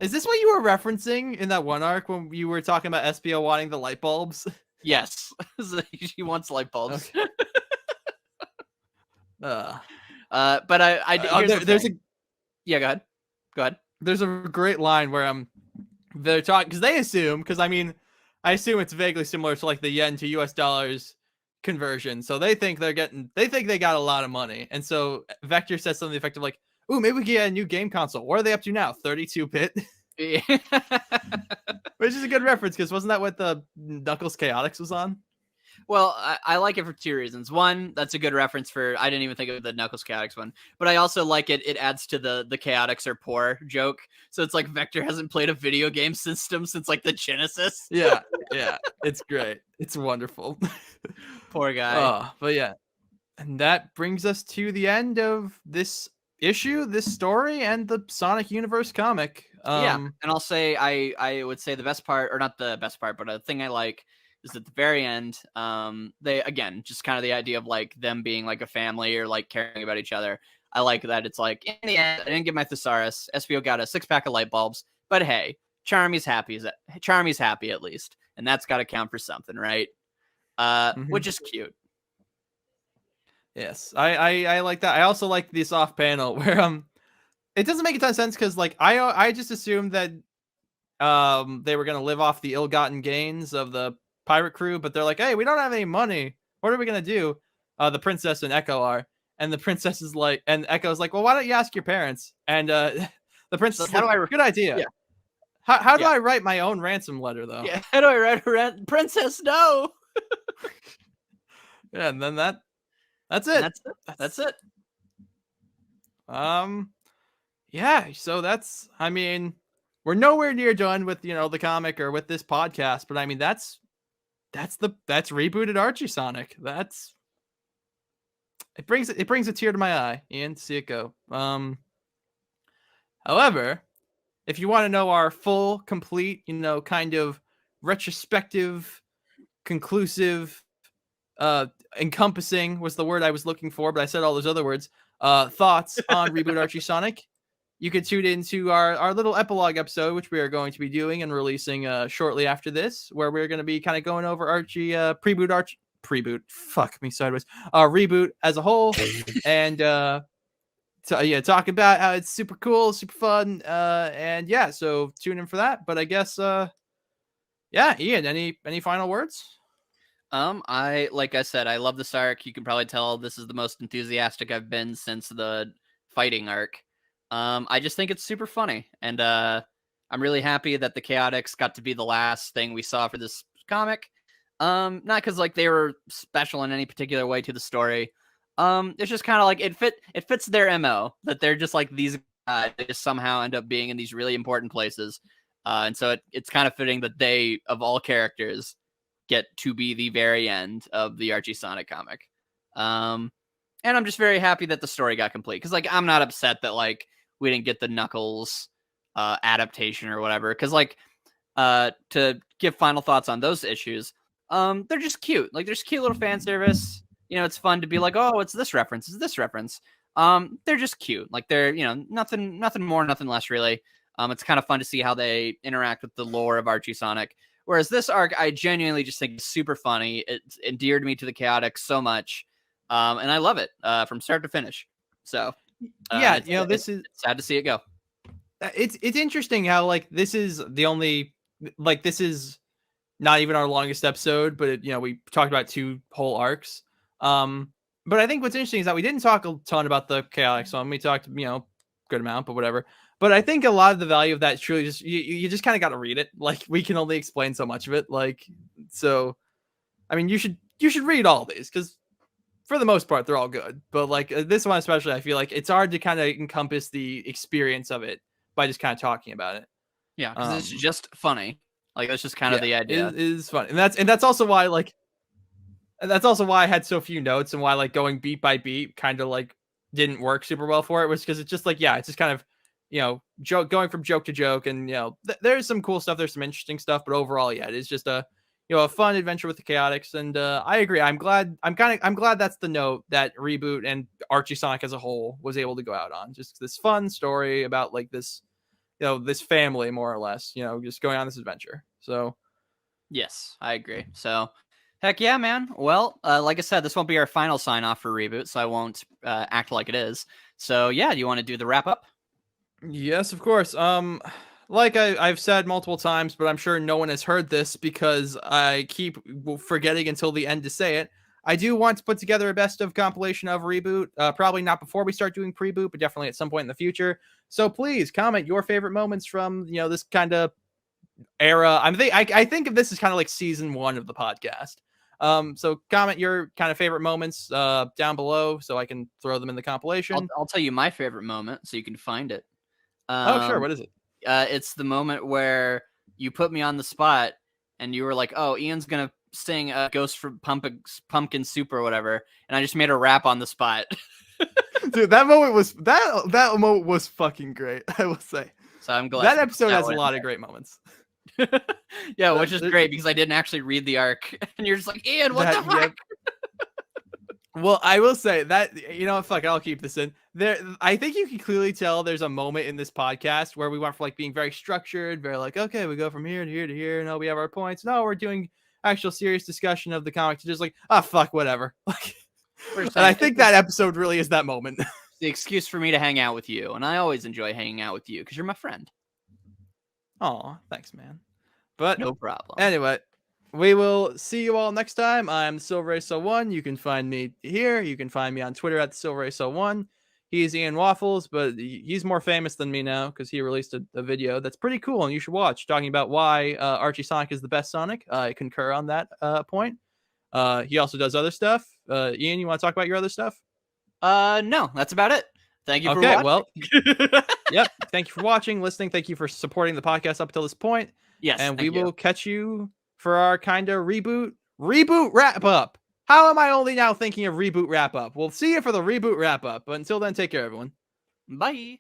Is this what you were referencing in that one arc when you were talking about Espio wanting the light bulbs? Yes, he wants light bulbs. Okay. But there's yeah, go ahead. There's a great line where they're talking because they assume, because I assume it's vaguely similar to like the yen to US dollars conversion, so they think they got a lot of money, and so Vector says something effective like, "Ooh, maybe we can get a new game console. What are they up to now? 32-bit?" Yeah. Which is a good reference, because wasn't that what the Knuckles Chaotix was on? Well, I like it for 2 reasons. One, that's a good reference for, I didn't even think of the Knuckles Chaotix one, but I also like it. It adds to the Chaotix are poor joke. So it's like Vector hasn't played a video game system since like the Genesis. Yeah. It's great. It's wonderful. Poor guy. Oh, but yeah. And that brings us to the end of this issue, this story, and the Sonic Universe comic. And I'll say, I would say the best part, or not the best part, but a thing I like is at the very end, they, again, just kind of the idea of like them being like a family or like caring about each other. I like that it's like, in the end, I didn't get my thesaurus. Espio got a 6-pack of light bulbs, but hey, Charmy's happy at least, and that's got to count for something, right? Which is cute. Yes, I like that. I also like this off panel where it doesn't make a ton of sense, because like I just assumed that they were gonna live off the ill-gotten gains of the pirate crew, but they're like, "Hey, we don't have any money. What are we gonna do?" The princess and Echo are, and the princess is like, and Echo's like, "Well, why don't you ask your parents?" And the princess, so like, good idea. Yeah. How do I write my own ransom letter though? Yeah, how do I write a princess? No. Yeah, and then that's it. That's it. Yeah, so that's, we're nowhere near done with, the comic or with this podcast, but that's rebooted Archie Sonic. It brings a tear to my eye, Ian, to see it go. However, if you want to know our full, complete, kind of retrospective, conclusive, encompassing was the word I was looking for, but I said all those other words, thoughts on Reboot Archie Sonic, you could tune into our little epilogue episode, which we are going to be doing and releasing shortly after this, where we're going to be kind of going over Archie Preboot. Fuck me sideways. Reboot as a whole, and talk about how it's super cool, super fun, and yeah. So tune in for that. But I guess, Ian, any final words? Like I said, I love this arc. You can probably tell this is the most enthusiastic I've been since the fighting arc. I just think it's super funny, and I'm really happy that the Chaotix got to be the last thing we saw for this comic. Not because like they were special in any particular way to the story. It's just kind of like it fits their MO that they're just like these guys. They just somehow end up being in these really important places, and so it's kind of fitting that they, of all characters, get to be the very end of the Archie Sonic comic. And I'm just very happy that the story got complete, because like I'm not upset that like we didn't get the Knuckles adaptation or whatever, because like to give final thoughts on those issues, they're just cute. Like there's cute little fan service. You know, it's fun to be like, oh, it's this reference, it's this reference. They're just cute. Like they're, you know, nothing more, nothing less really. It's kind of fun to see how they interact with the lore of Archie Sonic. Whereas this arc, I genuinely just think is super funny. It's endeared me to the Chaotix so much, and I love it from start to finish. So, this is sad to see it go. It's interesting how like this is the only, like, this is not even our longest episode, but we talked about 2 whole arcs. But I think what's interesting is that we didn't talk a ton about the Chaotix one. We talked, good amount, but whatever. But I think a lot of the value of that is truly just you just kind of got to read it. Like we can only explain so much of it. Like, so, I mean, you should read all these, because for the most part they're all good. But like this one especially, I feel like it's hard to kind of encompass the experience of it by just kind of talking about it. Yeah, because it's just funny. Like that's just kind of the idea. It is fun, and that's also why I had so few notes, and why like going beat by beat kind of like didn't work super well for it, was because it's just like, it's just kind of going from joke to joke, and there's some cool stuff, there's some interesting stuff, but overall, it is just a fun adventure with the Chaotix. And I agree. I'm glad that's the note that Reboot and Archie Sonic as a whole was able to go out on. Just this fun story about like this, this family, more or less, just going on this adventure. So yes, I agree. So heck yeah, man. Well, like I said, this won't be our final sign off for Reboot, so I won't act like it is. So yeah, do you want to do the wrap up? Yes, of course. Like I've said multiple times, but I'm sure no one has heard this because I keep forgetting until the end to say it. I do want to put together a best of compilation of Reboot. Probably not before we start doing Preboot, but definitely at some point in the future. So please comment your favorite moments from this kind of era. I think of this as kind of like season 1 of the podcast. So comment your kind of favorite moments down below, so I can throw them in the compilation. I'll tell you my favorite moment, so you can find it. Sure. What is it? It's the moment where you put me on the spot and you were like, oh, Ian's going to sing Ghost for Pumpkin Soup or whatever. And I just made a rap on the spot. Dude, that moment was fucking great, I will say. So I'm glad that episode has a lot of great moments. Yeah, which is great because I didn't actually read the arc. And you're just like, Ian, what the fuck? Well, I will say that, fuck it, I'll keep this in there. I think you can clearly tell there's a moment in this podcast where we went from like being very structured, very like, okay, we go from here to here to here. No, we have our points. No, we're doing actual serious discussion of the comic, to just like, fuck, whatever. And I think that episode really is that moment. The excuse for me to hang out with you. And I always enjoy hanging out with you because you're my friend. Oh, thanks, man. But no problem. Anyway, we will see you all next time. I'm SilverAce01. You can find me here. You can find me on Twitter at SilverAce01. He's Ian Waffles, but he's more famous than me now because he released a video that's pretty cool and you should watch, talking about why Archie Sonic is the best Sonic. I concur on that point. He also does other stuff. Ian, you want to talk about your other stuff? No, that's about it. Thank you for watching. Well, yep. Thank you for watching, listening. Thank you for supporting the podcast up until this point. Yes, and we will catch you for our kind of reboot wrap up. How am I only now thinking of reboot wrap up? We'll see you for the reboot wrap up. But until then, take care, everyone. Bye.